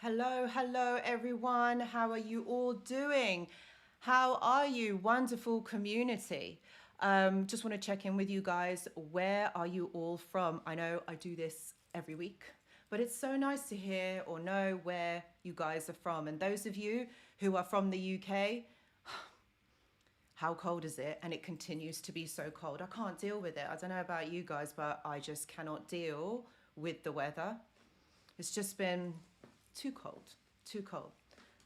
Hello, hello everyone. How are you all doing? How are you, wonderful community? Just want to check in with you guys. Where are you all from? I know I do this every week, but it's so nice to hear or know where you guys are from. And those of you who are from the UK, how cold is it? And it continues to be so cold. I can't deal with it. I don't know about you guys, but I just cannot deal with the weather. It's just been too cold, too cold.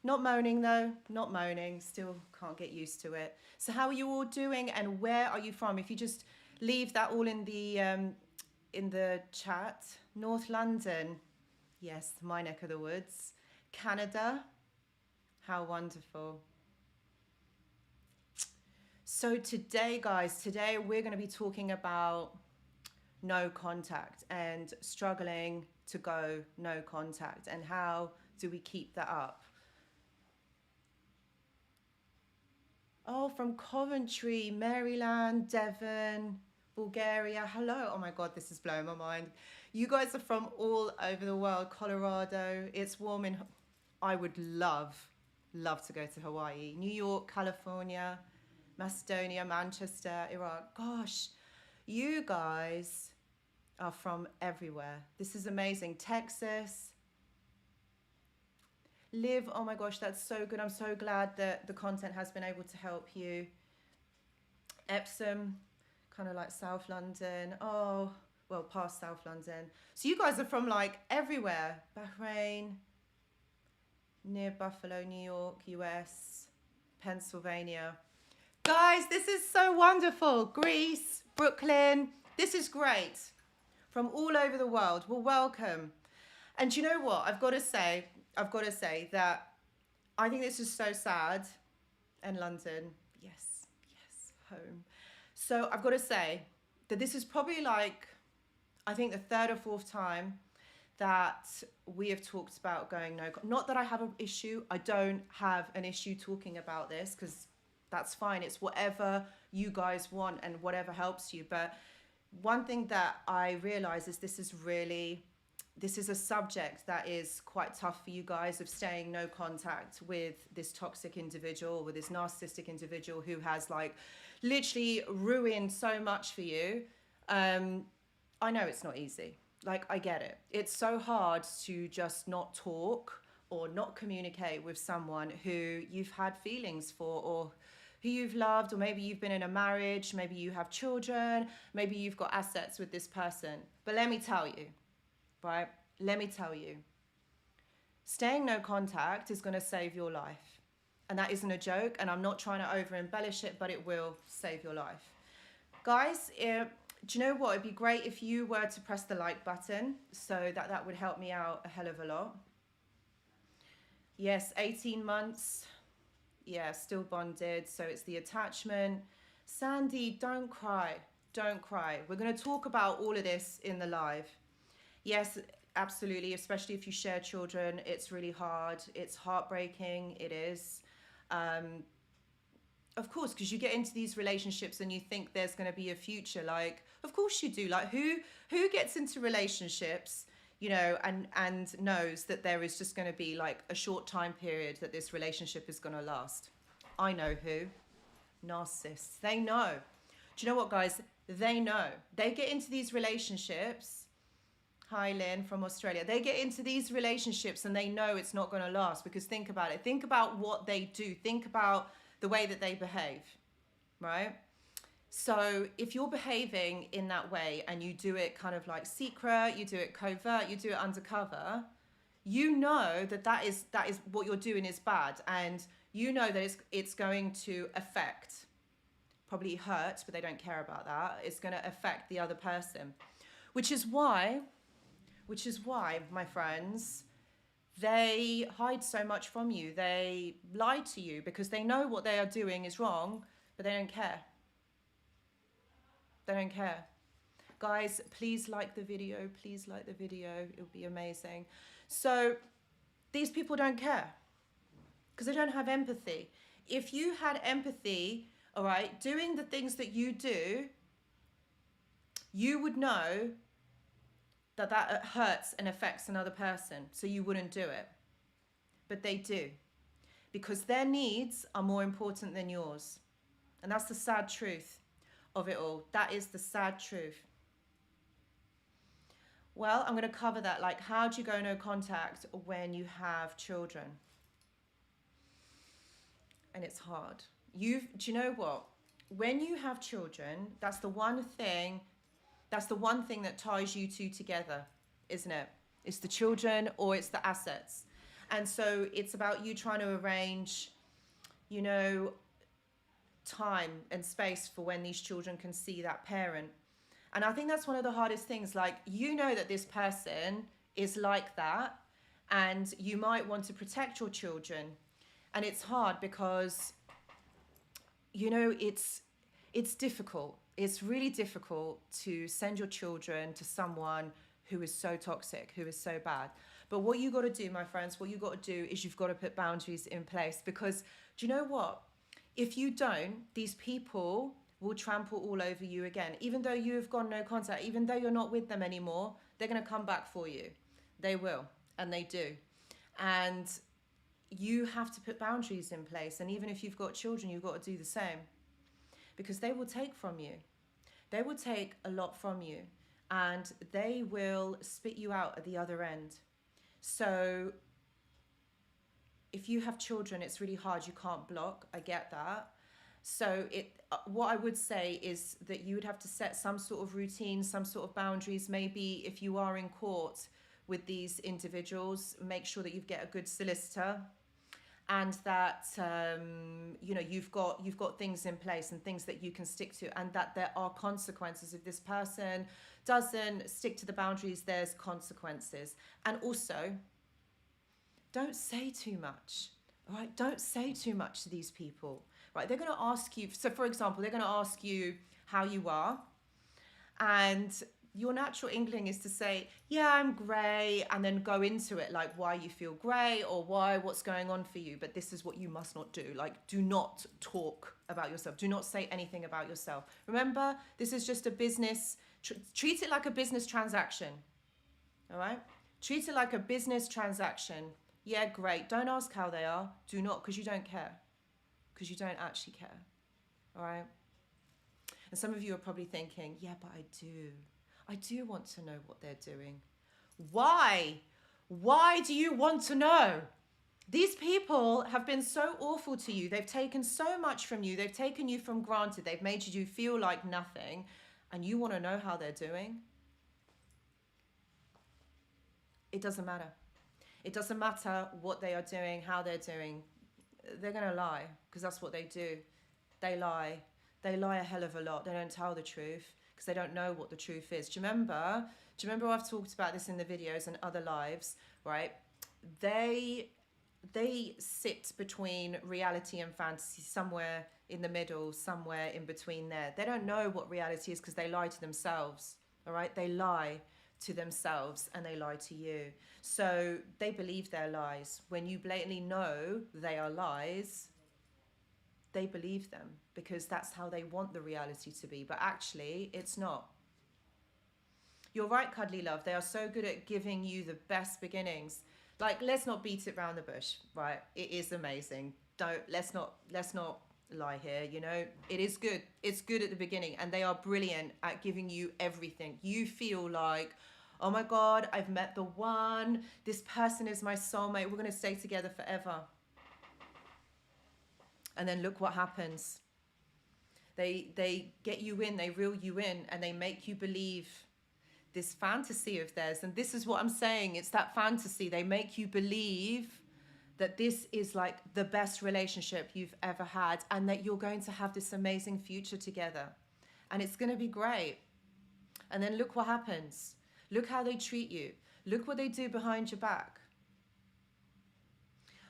Not moaning though, not moaning, still can't get used to it. So how are you all doing and where are you from? If you just leave that all in the chat. North London, yes, my neck of the woods. Canada, how wonderful. So today, guys, today we're going to be talking about no contact and struggling to go no contact and how do we keep that up. Oh, from Coventry, Maryland, Devon, Bulgaria. Hello. Oh my God, this is blowing my mind. You guys are from all over the world. Colorado, it's warm in... I would love to go to Hawaii. New York, California, Macedonia, Manchester, Iraq. Gosh, you guys are from everywhere. This is amazing. Texas. Liv, oh my gosh, that's so good. I'm so glad that the content has been able to help you. Epsom, kind of like South London. Oh, well, past South London. So you guys are from like everywhere. Bahrain, near Buffalo, New York, US, Pennsylvania. Guys, this is so wonderful. Greece, Brooklyn. This is great. From all over the world. Well, welcome. And you know what? I've got to say that I think this is so sad. And London, yes, home. So I've got to say that this is probably like, I think the third or fourth time that we have talked about going no. Not that I have an issue. I don't have an issue talking about this because that's fine. It's whatever you guys want and whatever helps you. But one thing that I realize is this is a subject that is quite tough for you guys, of staying no contact with this toxic individual, with this narcissistic individual who has like literally ruined so much for you. I know it's not easy. Like, I get it. It's so hard to just not talk or not communicate with someone who you've had feelings for, or who you've loved, or maybe you've been in a marriage, maybe you have children, maybe you've got assets with this person. But let me tell you, right? Let me tell you, staying no contact is going to save your life. And that isn't a joke, and I'm not trying to over embellish it, but it will save your life. Guys, do you know what? It'd be great if you were to press the like button, so that would help me out a hell of a lot. Yes, 18 months. Yeah, still bonded. So it's the attachment. Sandy, don't cry. Don't cry. We're going to talk about all of this in the live. Yes, absolutely. Especially if you share children. It's really hard. It's heartbreaking. It is. Of course, because you get into these relationships and you think there's going to be a future. Like, of course you do. Like, who gets into relationships, you know, and knows that there is just going to be like a short time period that this relationship is going to last? I know who. Narcissists. They know. Do you know what, guys? They know. They get into these relationships. Hi, Lynn from Australia. They get into these relationships and they know it's not going to last, because think about it. Think about what they do. Think about the way that they behave, right? So if you're behaving in that way and you do it kind of like secret, you do it covert, you do it undercover, you know that is what you're doing is bad, and you know that it's going to affect, probably hurt, but they don't care about that. It's going to affect the other person, which is why, my friends, they hide so much from you. They lie to you because they know what they are doing is wrong, but they don't care. They don't care. Guys, please like the video. Please like the video. It would be amazing. So these people don't care because they don't have empathy. If you had empathy, all right, doing the things that you do, you would know that hurts and affects another person, so you wouldn't do it. but they do, because their needs are more important than yours. And that's the sad truth of it all. That is the sad truth. Well, I'm going to cover that. Like, how do you go no contact when you have children? And it's hard. Do you know what? When you have children, that's the one thing that ties you two together, isn't it? It's the children or it's the assets. And so it's about you trying to arrange, you know, time and space for when these children can see that parent. And I think that's one of the hardest things. Like, you know that this person is like that, and you might want to protect your children. And it's hard because, you know, it's difficult. It's really difficult to send your children to someone who is so toxic, who is so bad. But what you got to do, my friends, what you got to do is you've got to put boundaries in place, because do you know what? If you don't, these people will trample all over you again. Even though you have gone no contact, even though you're not with them anymore, they're going to come back for you. They will, and they do. And you have to put boundaries in place. And even if you've got children, you've got to do the same, because they will take from you. They will take a lot from you, and they will spit you out at the other end. So if you have children, it's really hard. You can't block. I get that. So what I would say is that you would have to set some sort of routine, some sort of boundaries. Maybe if you are in court with these individuals, make sure that you get a good solicitor, and that you know, you've got things in place and things that you can stick to, and that there are consequences. If this person doesn't stick to the boundaries, there's consequences. And also, don't say too much. All right, don't say too much to these people. Right, they're going to ask you. So, for example, they're going to ask you how you are, and your natural inkling is to say, yeah, I'm great, and then go into it like why you feel great or what's going on for you. But this is what you must not do. Like, do not talk about yourself. Do not say anything about yourself. Remember, this is just a business. Treat it like a business transaction. All right? Treat it like a business transaction. Yeah, great. Don't ask how they are. Do not, because you don't care. Because you don't actually care. All right? And some of you are probably thinking, yeah, but I do. I do want to know what they're doing. Why? Why do you want to know? These people have been so awful to you. They've taken so much from you. They've taken you for granted. They've made you feel like nothing. And you want to know how they're doing? It doesn't matter. It doesn't matter what they are doing, how they're doing. They're going to lie, because that's what they do. They lie. They lie a hell of a lot. They don't tell the truth, because they don't know what the truth is. Do you remember I've talked about this in the videos and other lives, right? They sit between reality and fantasy, somewhere in the middle, somewhere in between there. They don't know what reality is, because they lie to themselves, all right? They lie to themselves and they lie to you. So they believe their lies. When you blatantly know they are lies, they believe them, because that's how they want the reality to be. But actually, it's not. You're right, cuddly love. They are so good at giving you the best beginnings. Like, let's not beat it around the bush, right? It is amazing. Let's not lie here, you know. It is good. It's good at the beginning, and they are brilliant at giving you everything. You feel like, oh my God, I've met the one. This person is my soulmate. We're going to stay together forever. And then look what happens. They get you in, they reel you in, and they make you believe this fantasy of theirs. And this is what I'm saying. It's that fantasy. They make you believe that this is like the best relationship you've ever had, and that you're going to have this amazing future together. And it's going to be great. And then look what happens. Look how they treat you. Look what they do behind your back.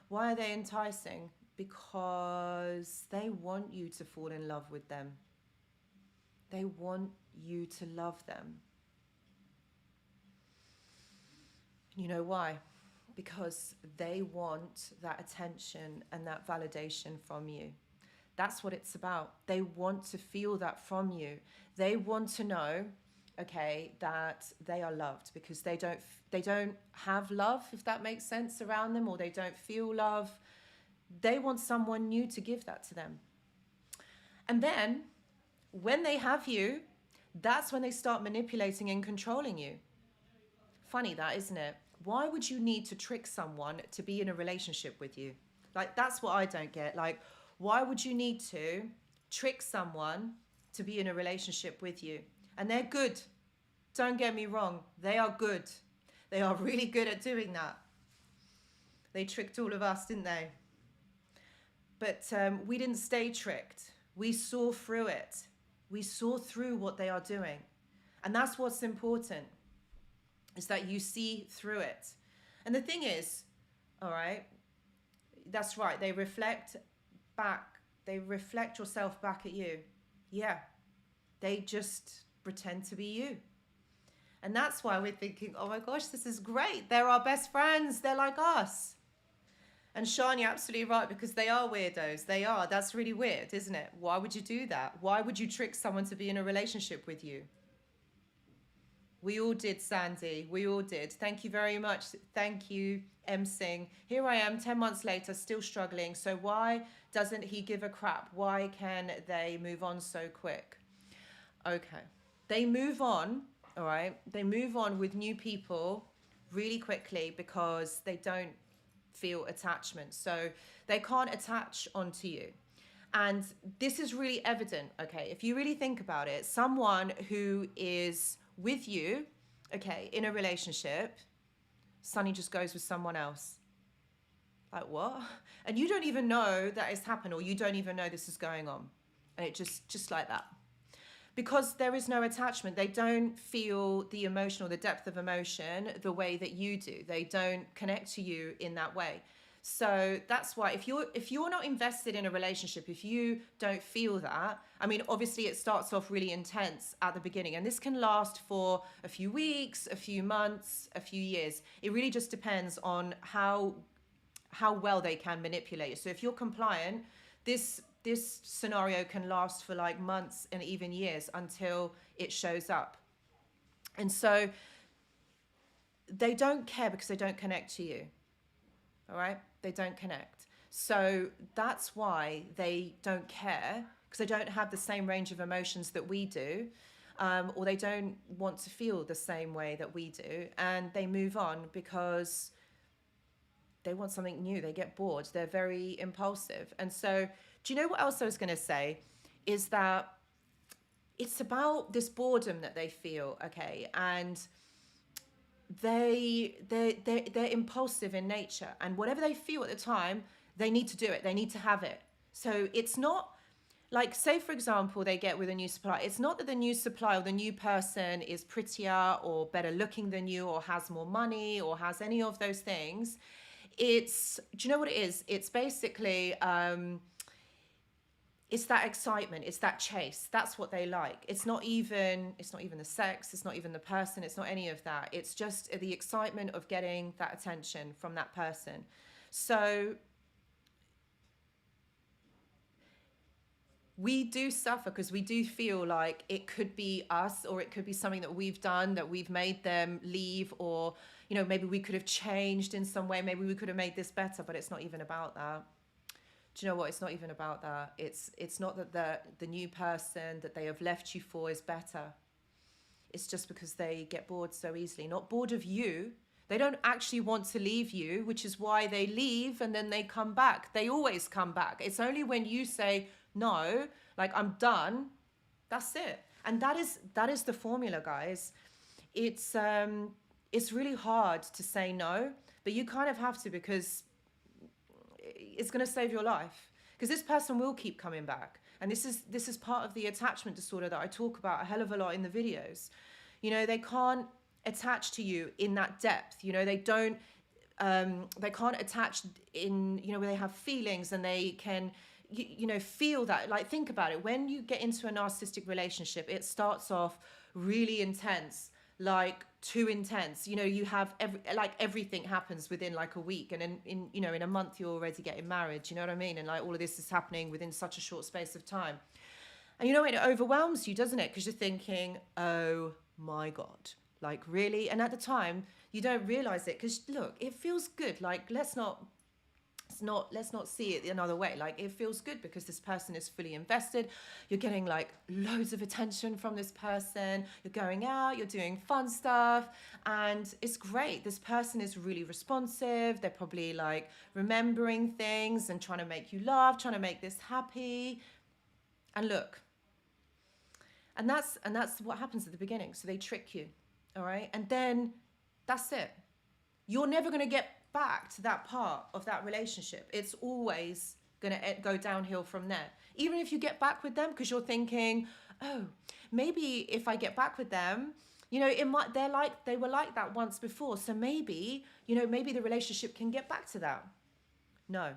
Why are they enticing? Because they want you to fall in love with them. They want you to love them. You know why? Because they want that attention and that validation from you. That's what it's about. They want to feel that from you. They want to know okay, that they are loved, because they don't have love, if that makes sense, around them, or they don't feel love. They want someone new to give that to them. And then when they have you, that's when they start manipulating and controlling you. Funny that, isn't it? Why would you need to trick someone to be in a relationship with you? Like, that's what I don't get. Like, why would you need to trick someone to be in a relationship with you? And they're good. Don't get me wrong. They are good. They are really good at doing that. They tricked all of us, didn't they? But we didn't stay tricked. We saw through it. We saw through what they are doing. And that's what's important, is that you see through it. And the thing is, all right, that's right, they reflect back. They reflect yourself back at you. Yeah, they just pretend to be you. And that's why we're thinking, oh my gosh, this is great. They're our best friends. They're like us. And Sean, you're absolutely right, because they are weirdos. They are. That's really weird, isn't it? Why would you do that? Why would you trick someone to be in a relationship with you? We all did, Sandy. We all did. Thank you very much. Thank you, M. Singh. Here I am 10 months later, still struggling. So why doesn't he give a crap? Why can they move on so quick? Okay. They move on, all right? They move on with new people really quickly because they don't feel attachment. So they can't attach onto you. And this is really evident, okay? If you really think about it, someone who is with you, okay, in a relationship, Sunny just goes with someone else. Like, what? And you don't even know that it's happened, or you don't even know this is going on. And it just like that. Because there is no attachment. They don't feel the emotion or the depth of emotion the way that you do. They don't connect to you in that way. So that's why if you're not invested in a relationship, if you don't feel that, I mean, obviously it starts off really intense at the beginning, and this can last for a few weeks, a few months, a few years. It really just depends on how well they can manipulate you. So if you're compliant, this scenario can last for like months and even years until it shows up. And so they don't care because they don't connect to you. All right? They don't connect. So that's why they don't care, because they don't have the same range of emotions that we do, or they don't want to feel the same way that we do. And they move on because they want something new. They get bored. They're very impulsive. And so, do you know what else I was going to say? Is that it's about this boredom that they feel, okay? And they're impulsive in nature, and whatever they feel at the time, they need to do it. They need to have it. So it's not like, say for example, they get with a new supplier. It's not that the new supplier or the new person is prettier or better looking than you, or has more money, or has any of those things. It's, do you know what it is? It's basically it's that excitement, it's that chase. That's what they like. It's not even the sex, it's not even the person, it's not any of that. It's just the excitement of getting that attention from that person. So we do suffer because we do feel like it could be us, or it could be something that we've done that we've made them leave, or, you know, maybe we could have changed in some way, maybe we could have made this better, but it's not even about that. Do you know what? It's not even about that. It's not that the new person that they have left you for is better. It's just because they get bored so easily. Not bored of you. They don't actually want to leave you, which is why they leave and then they come back. They always come back. It's only when you say, no, like, I'm done, that's it. And that is the formula, guys. It's really hard to say no, but you kind of have to, because it's going to save your life, because this person will keep coming back. And this is part of the attachment disorder that I talk about a hell of a lot in the videos. You know, they can't attach to you in that depth. You know, they can't attach in, you know, where they have feelings and they can, you know, feel that. Like, think about it. When you get into a narcissistic relationship, it starts off really intense, like too intense. You know, you have everything happens within like a week, and in you know, in a month you're already getting married. You know what I mean? And like all of this is happening within such a short space of time. And you know, it overwhelms you, doesn't it? Because you're thinking, oh my God, like really? And at the time, you don't realize it because look, it feels good. Like, let's not see it another way. Like, it feels good because this person is fully invested. You're getting like loads of attention from this person. You're going out, you're doing fun stuff, and it's great. This person is really responsive. They're probably like remembering things and trying to make you laugh, trying to make this happy. And look, and that's what happens at the beginning. So they trick you, all right? And then that's it. You're never going to get back to that part of that relationship. It's always going to go downhill from there. Even if you get back with them because you're thinking, oh, maybe if I get back with them, you know, it might, they were like that once before. So maybe, you know, maybe the relationship can get back to that. No,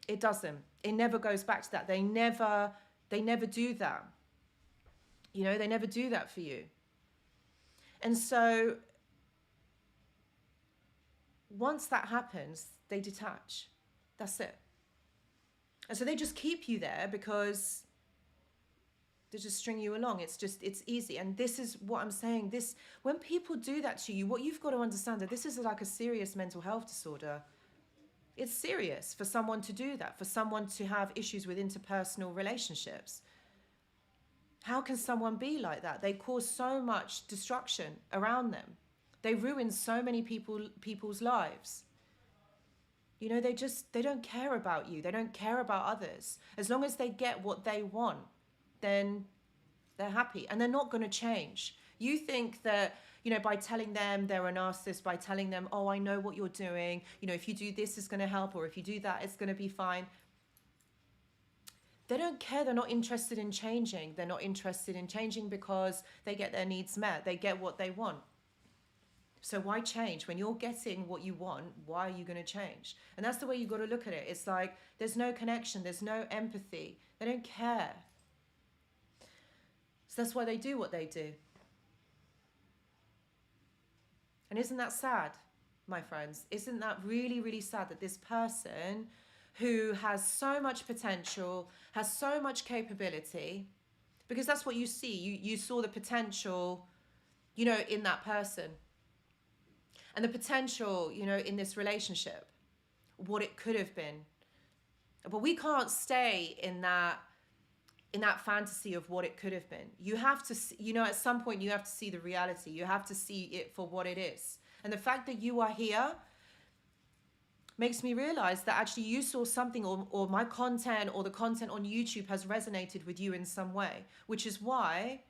it doesn't. It never goes back to that. They never do that. You know, they never do that for you. And so once that happens, they detach. That's it. And so they just keep you there because they just string you along. It's easy. And this is what I'm saying. When people do that to you, what you've got to understand that this is like a serious mental health disorder. It's serious for someone to do that, for someone to have issues with interpersonal relationships. How can someone be like that? They cause so much destruction around them. They ruin so many people's lives. You know, they don't care about you. They don't care about others. As long as they get what they want, then they're happy and they're not going to change. You think that, you know, by telling them they're a narcissist, by telling them, oh, I know what you're doing, you know, if you do this, it's going to help, or if you do that, it's going to be fine. They don't care. They're not interested in changing. They're not interested in changing because they get their needs met. They get what they want. So why change? When you're getting what you want, why are you going to change? And that's the way you've got to look at it. It's like there's no connection. There's no empathy. They don't care. So that's why they do what they do. And isn't that sad, my friends? Isn't that really, really sad that this person who has so much potential, has so much capability, because that's what you see. You saw the potential, you know, in that person. And the potential, you know, in this relationship, what it could have been. But we can't stay in that fantasy of what it could have been. You have to, you know, at some point you have to see the reality. You have to see it for what it is. And the fact that you are here makes me realize that actually you saw something, or my content or the content on YouTube has resonated with you in some way, which is why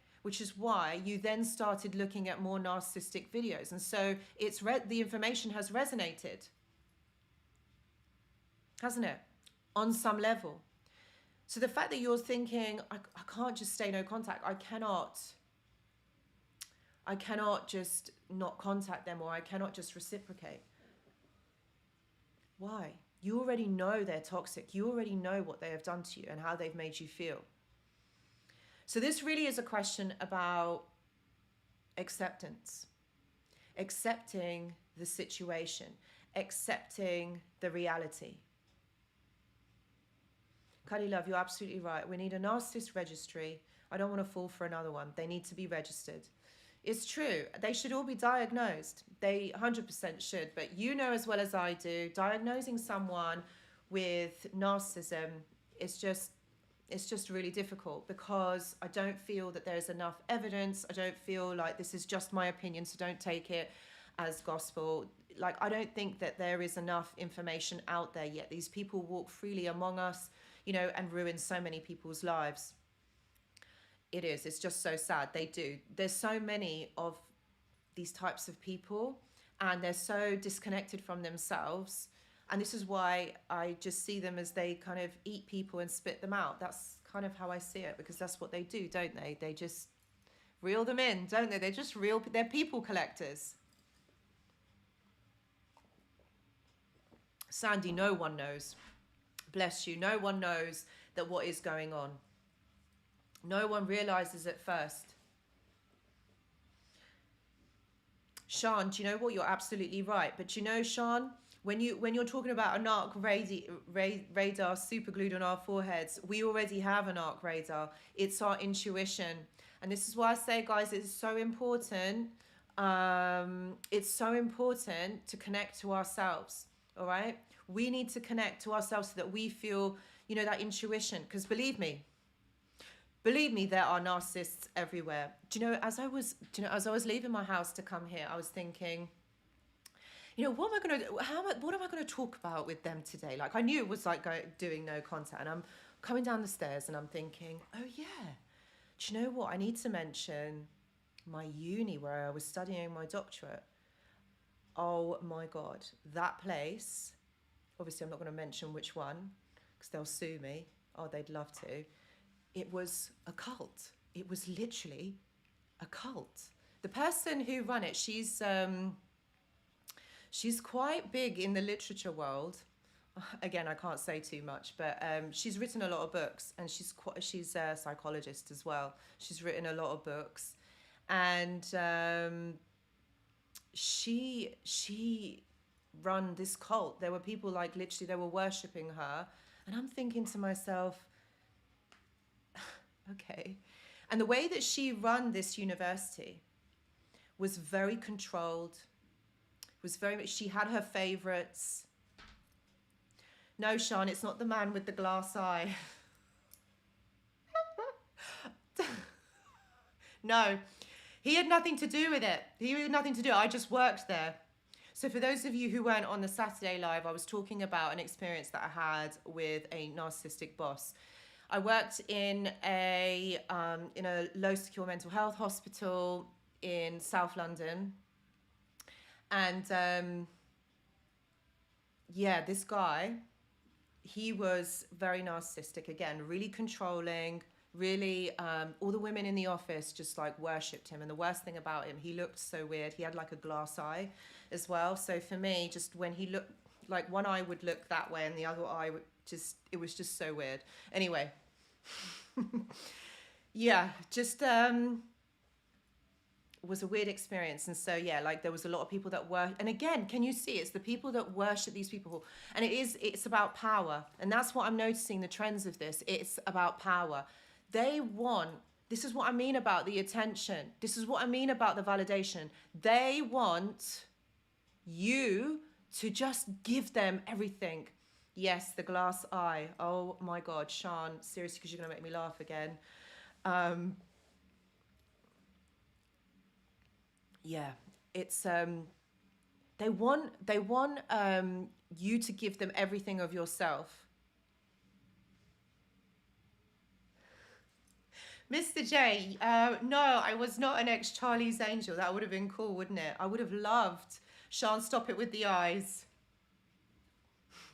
you then started looking at more narcissistic videos. And so the information has resonated, hasn't it? On some level. So the fact that you're thinking, I can't just stay no contact. I cannot just not contact them, or I cannot just reciprocate. Why? You already know they're toxic. You already know what they have done to you and how they've made you feel. So this really is a question about acceptance. Accepting the situation. Accepting the reality. Cuddy Love, you're absolutely right. We need a narcissist registry. I don't want to fall for another one. They need to be registered. It's true. They should all be diagnosed. They 100% should. But you know as well as I do, diagnosing someone with narcissism is just really difficult, because I don't feel that there's enough evidence. I don't feel like this is just my opinion, so don't take it as gospel. Like, I don't think that there is enough information out there yet. These people walk freely among us, you know, and ruin so many people's lives. It's just so sad. They do. There's so many of these types of people, and they're so disconnected from themselves. And this is why I just see them as they kind of eat people and spit them out. That's kind of how I see it, because that's what they do, don't they? They just reel them in, don't they? They're people collectors. Sandy, no one knows. Bless you. No one knows that what is going on. No one realizes at first. Sean, do you know what? You're absolutely right. But you know, Sean, when you're talking about an arc radar super glued on our foreheads, we already have an arc radar. It's our intuition. And this is why I say, guys, it's so important. It's so important to connect to ourselves. All right. We need to connect to ourselves so that we feel, you know, that intuition. Because believe me, there are narcissists everywhere. Do you know, as I was leaving my house to come here, I was thinking, you know, what am I going to talk about with them today? Like, I knew it was like doing no contact, and I'm coming down the stairs and I'm thinking, oh yeah, do you know what? I need to mention my uni where I was studying my doctorate. Oh my God, that place, obviously I'm not going to mention which one because they'll sue me. Oh, they'd love to. It was a cult. It was literally a cult. The person who ran it, she's quite big in the literature world. Again, I can't say too much, but she's written a lot of books, and she's a psychologist as well. She's written a lot of books, and she run this cult. There were people like literally they were worshipping her, and I'm thinking to myself, okay. And the way that she run this university was very controlled. She had her favorites. No, Sean, it's not the man with the glass eye. No, he had nothing to do with it. He had nothing to do. I just worked there. So for those of you who weren't on the Saturday live, I was talking about an experience that I had with a narcissistic boss. I worked in a low secure mental health hospital in South London. And yeah, this guy, he was very narcissistic. Again, really controlling, really all the women in the office just like worshipped him. And the worst thing about him, he looked so weird. He had like a glass eye as well. So for me, just when he looked, like one eye would look that way and the other eye would just, it was just so weird. Anyway, yeah, just was a weird experience. And so yeah, like there was a lot of people that were, and again, can you see, it's the people that worship these people, and it's about power. And that's what I'm noticing, the trends of this. It's about power. They want, this is what I mean about the attention, this is what I mean about the validation. They want you to just give them everything. Yes, the glass eye. Oh my God, Sean, seriously, because you're gonna make me laugh again. Yeah, it's they want you to give them everything of yourself. Mr. J, no, I was not an ex-Charlie's Angel. That would have been cool, wouldn't it? I would have loved. Sean, stop it with the eyes.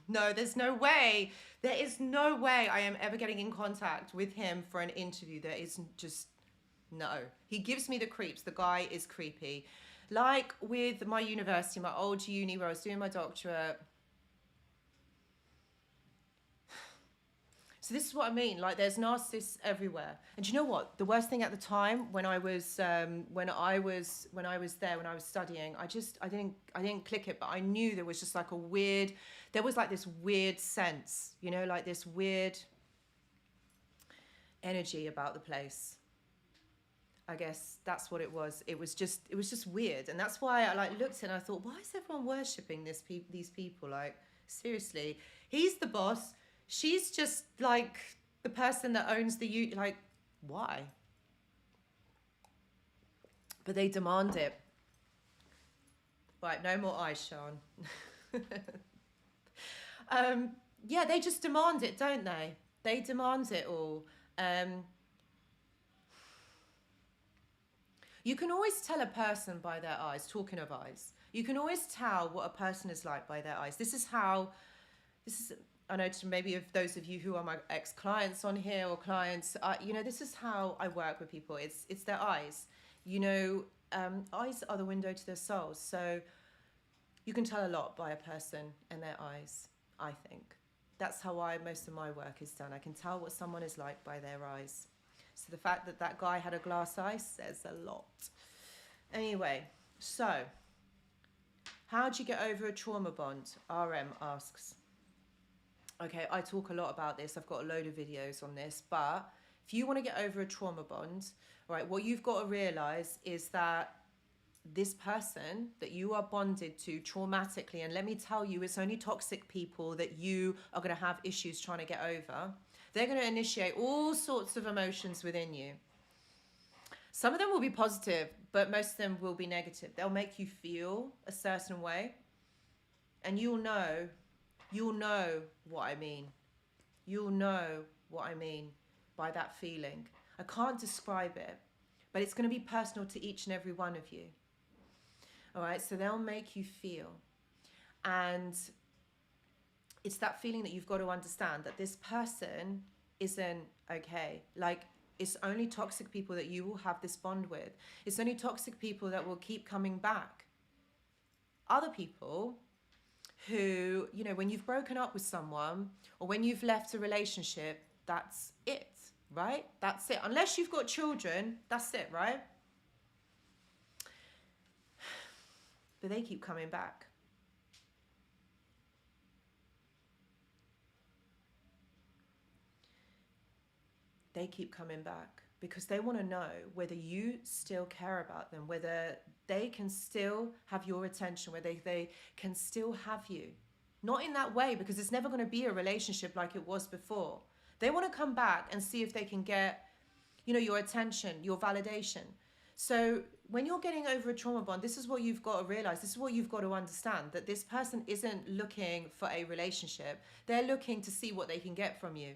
No, there's no way. There is no way I am ever getting in contact with him for an interview. There isn't just... No, he gives me the creeps. The guy is creepy. Like with my university, my old uni where I was doing my doctorate. So this is what I mean. Like there's narcissists everywhere. And do you know what? The worst thing at the time when I was studying, I didn't click it, but I knew there was just like there was like this weird sense, you know, like this weird energy about the place. I guess that's what it was. It was just weird. And that's why I like looked and I thought, why is everyone worshipping these people? Like, seriously, he's the boss. She's just like the person that owns the, like, why? But they demand it. Right, no more eyes, Sean. Yeah, they just demand it, don't they? They demand it all. You can always tell a person by their eyes, talking of eyes. You can always tell what a person is like by their eyes. I know to maybe of those of you who are my ex-clients on here or clients, you know, this is how I work with people. It's their eyes. You know, eyes are the window to their souls. So you can tell a lot by a person and their eyes, I think. That's how most of my work is done. I can tell what someone is like by their eyes. So the fact that that guy had a glass eye says a lot. Anyway, so how do you get over a trauma bond? RM asks. Okay, I talk a lot about this. I've got a load of videos on this, but if you want to get over a trauma bond, right, what you've got to realize is that this person that you are bonded to traumatically, and let me tell you, it's only toxic people that you are going to have issues trying to get over. They're going to initiate all sorts of emotions within you. Some of them will be positive, but most of them will be negative. They'll make you feel a certain way, and you'll know what I mean. You'll know what I mean by that feeling. I can't describe it, but it's going to be personal to each and every one of you. All right, so they'll make you feel. And it's that feeling that you've got to understand that this person isn't okay. Like, it's only toxic people that you will have this bond with. It's only toxic people that will keep coming back. Other people who, you know, when you've broken up with someone or when you've left a relationship, that's it, right? That's it. Unless you've got children, that's it, right? But they keep coming back. They keep coming back because they want to know whether you still care about them, whether they can still have your attention, whether they can still have you. Not in that way, because it's never going to be a relationship like it was before. They want to come back and see if they can get, you know, your attention, your validation. So when you're getting over a trauma bond, this is what you've got to realize. This is what you've got to understand, that this person isn't looking for a relationship. They're looking to see what they can get from you.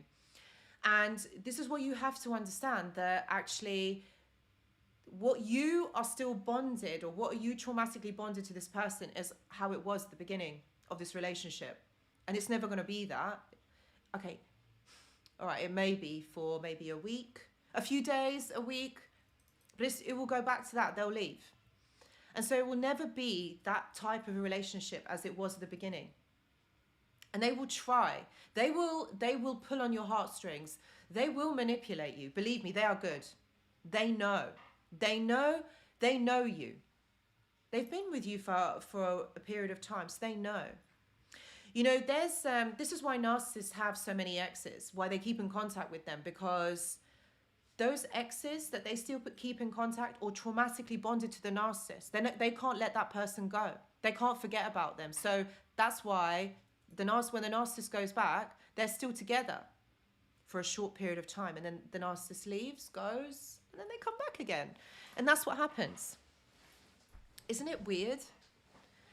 And this is what you have to understand, that actually what you are still bonded, or what are you traumatically bonded to this person, is how it was at the beginning of this relationship. And it's never going to be that. Okay. All right. It may be for maybe a week, a few days, a week, but it will go back to that. They'll leave. And so it will never be that type of a relationship as it was at the beginning. And they will try. They will pull on your heartstrings. They will manipulate you. Believe me, they are good. They know. They know you. They've been with you for a period of time, so they know. You know, there's this is why narcissists have so many exes, why they keep in contact with them, because those exes that they still keep in contact or traumatically bonded to the narcissist, they can't let that person go. They can't forget about them. So that's why when the narcissist goes back, they're still together for a short period of time, and then the narcissist leaves, goes, and then they come back again. And that's what happens. Isn't it weird?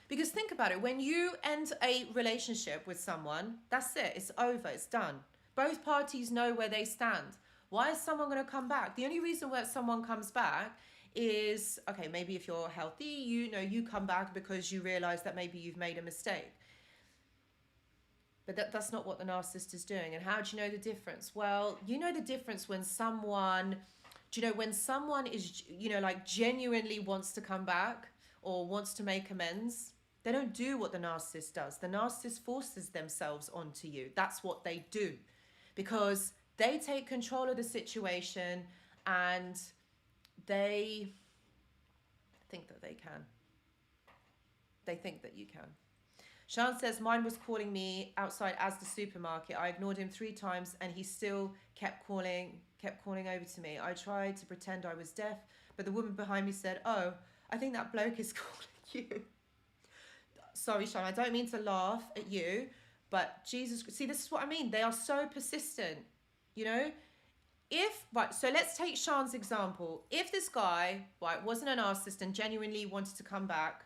Because think about it, when you end a relationship with someone, that's it, it's over, it's done. Both parties know where they stand. Why is someone going to come back? The only reason why someone comes back is, okay, maybe if you're healthy, you come back because you realize that maybe you've made a mistake. But that's not what the narcissist is doing. And how do you know the difference? Well, you know the difference when someone is, like genuinely wants to come back or wants to make amends. They don't do what the narcissist does. The narcissist forces themselves onto you. That's what they do, because they take control of the situation and they think that they can. They think that you can. Sean says, mine was calling me outside as the supermarket. I ignored him 3 times and he still kept calling over to me. I tried to pretend I was deaf, but the woman behind me said, oh, I think that bloke is calling you. Sorry, Sean, I don't mean to laugh at you, but Jesus, see, this is what I mean. They are so persistent, So let's take Sean's example. If this guy, wasn't a narcissist and genuinely wanted to come back,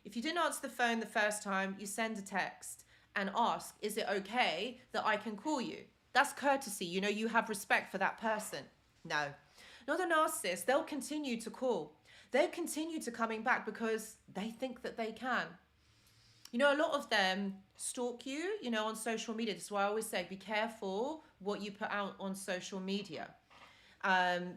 if you didn't answer the phone the first time, you send a text and ask, is it okay that I can call you? That's courtesy. You have respect for that person. No, not a narcissist. They'll continue to call. They'll continue to coming back because they think that they can. A lot of them stalk you, on social media. That's why I always say, be careful what you put out on social media.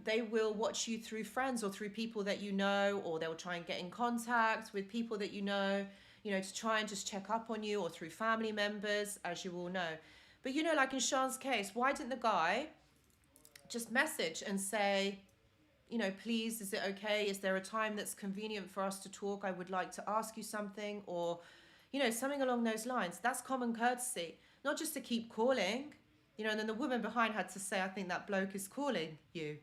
They will watch you through friends or through people that you know, or they'll try and get in contact with people that you know, to try and just check up on you, or through family members, as you all know. But, like in Sean's case, why didn't the guy just message and say, please, is it okay? Is there a time that's convenient for us to talk? I would like to ask you something, or, something along those lines. That's common courtesy, not just to keep calling. You know, and then the woman behind had to say, I think that bloke is calling you.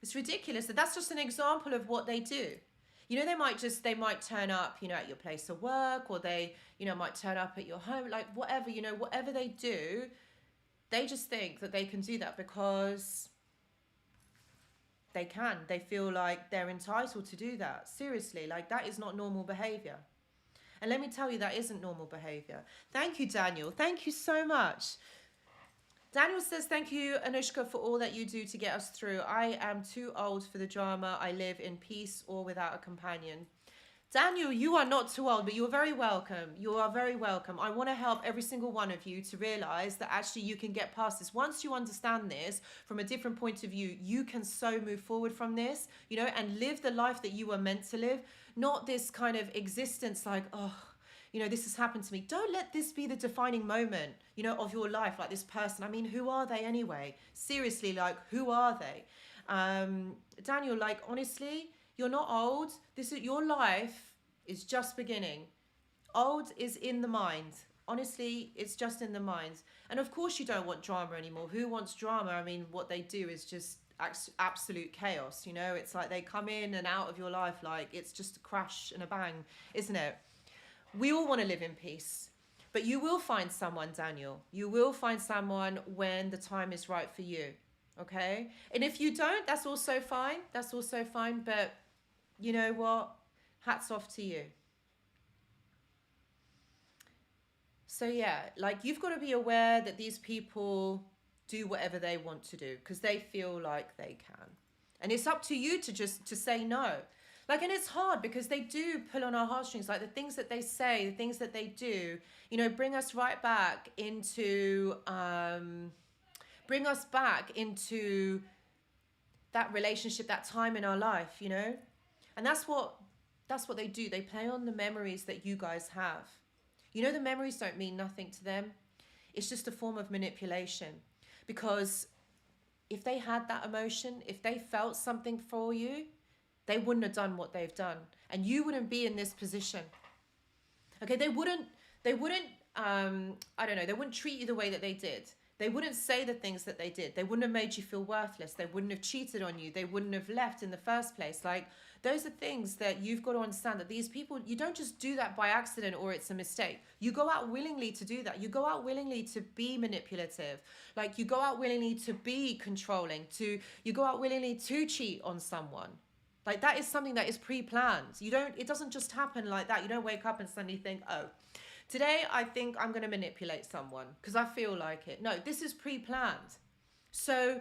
It's ridiculous. That's just an example of what they do. You know, they might turn up, you know, at your place of work, or they, you know, might turn up at your home, like whatever, you know, whatever they do, they just think that they can do that because they can. They feel like they're entitled to do that. Seriously, like that is not normal behavior. And let me tell you, that isn't normal behavior. Thank you, Daniel. Thank you so much. Daniel says, thank you, Anushka, for all that you do to get us through. I am too old for the drama. I live in peace or without a companion. Daniel, you are not too old, but you are very welcome. You are very welcome. I want to help every single one of you to realize that actually you can get past this. Once you understand this from a different point of view, you can so move forward from this, you know, and live the life that you were meant to live. Not this kind of existence like, oh, you know, this has happened to me. Don't let this be the defining moment, you know, of your life, like this person. I mean, who are they anyway? Seriously, like, who are they? Daniel, like, honestly, you're not old. Your life is just beginning. Old is in the mind. Honestly, it's just in the mind. And of course you don't want drama anymore. Who wants drama? I mean, what they do is just absolute chaos, you know? It's like they come in and out of your life like it's just a crash and a bang, isn't it? We all want to live in peace, but you will find someone, Daniel. You will find someone when the time is right for you, okay? And if you don't, that's also fine. That's also fine, but you know what? Hats off to you. So yeah, like you've got to be aware that these people do whatever they want to do because they feel like they can. And it's up to you to say no. Like, and it's hard because they do pull on our heartstrings. Like the things that they say, the things that they do, you know, bring us back into that relationship, that time in our life, you know. And that's what they do. They play on the memories that you guys have. You know, the memories don't mean nothing to them. It's just a form of manipulation. Because if they had that emotion, if they felt something for you, they wouldn't have done what they've done. And you wouldn't be in this position. Okay, they wouldn't, I don't know, they wouldn't treat you the way that they did. They wouldn't say the things that they did. They wouldn't have made you feel worthless. They wouldn't have cheated on you. They wouldn't have left in the first place. Like, those are things that you've got to understand, that these people, you don't just do that by accident or it's a mistake. You go out willingly to do that. You go out willingly to be manipulative. Like, you go out willingly to be controlling. You go out willingly to cheat on someone. Like, that is something that is pre-planned. It doesn't just happen like that. You don't wake up and suddenly think, oh, today I think I'm going to manipulate someone because I feel like it. No, this is pre-planned. So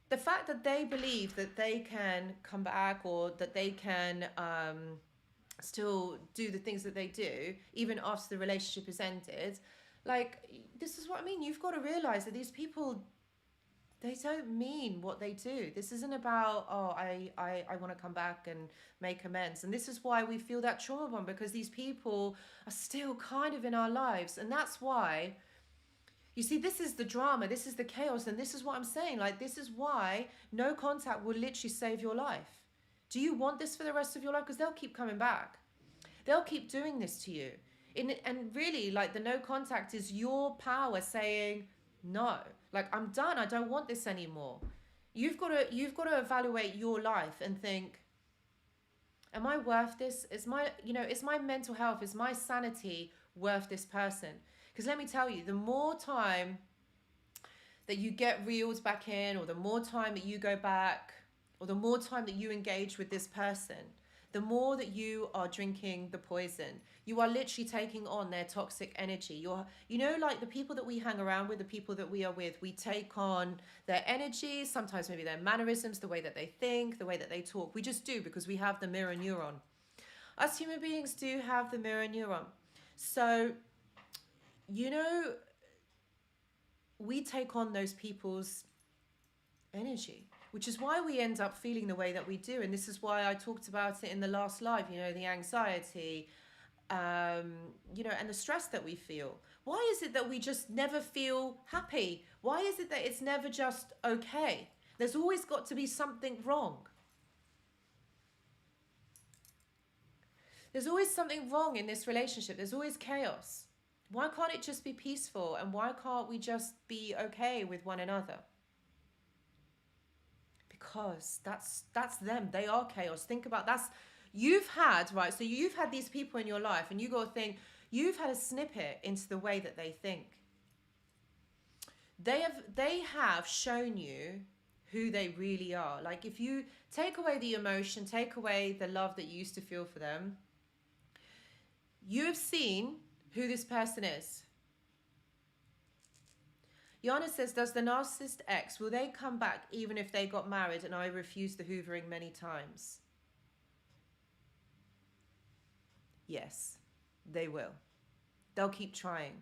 the fact that they believe that they can come back or that they can still do the things that they do, even after the relationship is ended, like, this is what I mean. You've got to realize that these people, they don't mean what they do. This isn't about, oh, I want to come back and make amends. And this is why we feel that trauma bond, because these people are still kind of in our lives. And that's why, you see, this is the drama, this is the chaos. And this is what I'm saying. Like, this is why no contact will literally save your life. Do you want this for the rest of your life? Because they'll keep coming back. They'll keep doing this to you. And really, like, the no contact is your power saying, no, like, I'm done. I don't want this anymore. You've got to evaluate your life and think, am I worth this? Is my mental health, is my sanity worth this person? Because let me tell you, the more time that you get reeled back in, or the more time that you go back, or the more time that you engage with this person, the more that you are drinking the poison. You are literally taking on their toxic energy. Like the people that we hang around with, the people that we are with, we take on their energy, sometimes maybe their mannerisms, the way that they think, the way that they talk. We just do, because we have the mirror neuron. Us human beings do have the mirror neuron. So, we take on those people's energy, which is why we end up feeling the way that we do. And this is why I talked about it in the last live, the anxiety, and the stress that we feel. Why is it that we just never feel happy? Why is it that it's never just okay? There's always got to be something wrong. There's always something wrong in this relationship. There's always chaos. Why can't it just be peaceful? And why can't we just be okay with one another? Because that's them. They are chaos. Think about you've had, right? So you've had these people in your life, and you got to think, you've had a snippet into the way that they think. They have shown you who they really are. Like, if you take away the emotion, take away the love that you used to feel for them, you have seen who this person is. Yana says, does the narcissist ex, will they come back even if they got married and I refused the hoovering many times? Yes, they will. They'll keep trying.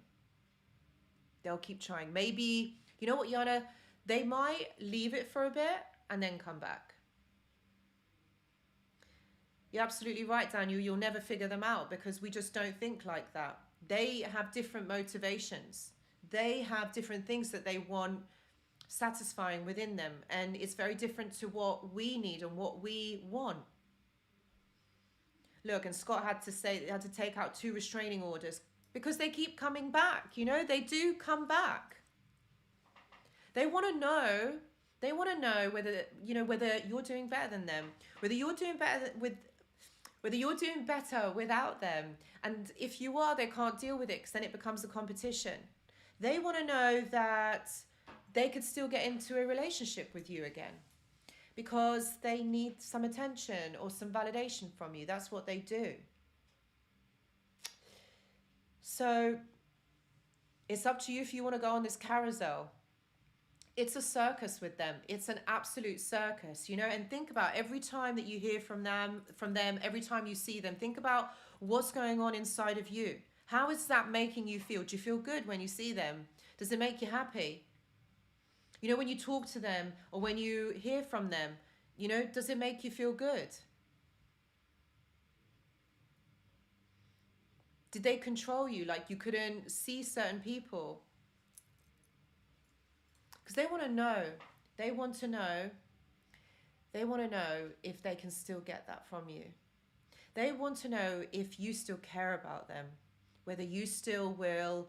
They'll keep trying. Maybe, you know what, Yana? They might leave it for a bit and then come back. You're absolutely right, Daniel. You'll never figure them out because we just don't think like that. They have different motivations. They have different things that they want satisfying within them. And it's very different to what we need and what we want. Look, and Scott had to take out 2 restraining orders because they keep coming back. You know, they do come back. They want to know whether, you know, whether you're doing better than them, whether you're doing better without them. And if you are, they can't deal with it because then it becomes a competition. They want to know that they could still get into a relationship with you again because they need some attention or some validation from you. That's what they do. So it's up to you if you want to go on this carousel. It's a circus with them. It's an absolute circus, you know, and think about every time that you hear from them, every time you see them, think about what's going on inside of you. How is that making you feel? Do you feel good when you see them? Does it make you happy? You know, when you talk to them or when you hear from them, you know, does it make you feel good? Did they control you like you couldn't see certain people? Because they want to know. They want to know if they can still get that from you. They want to know if you still care about them, whether you still will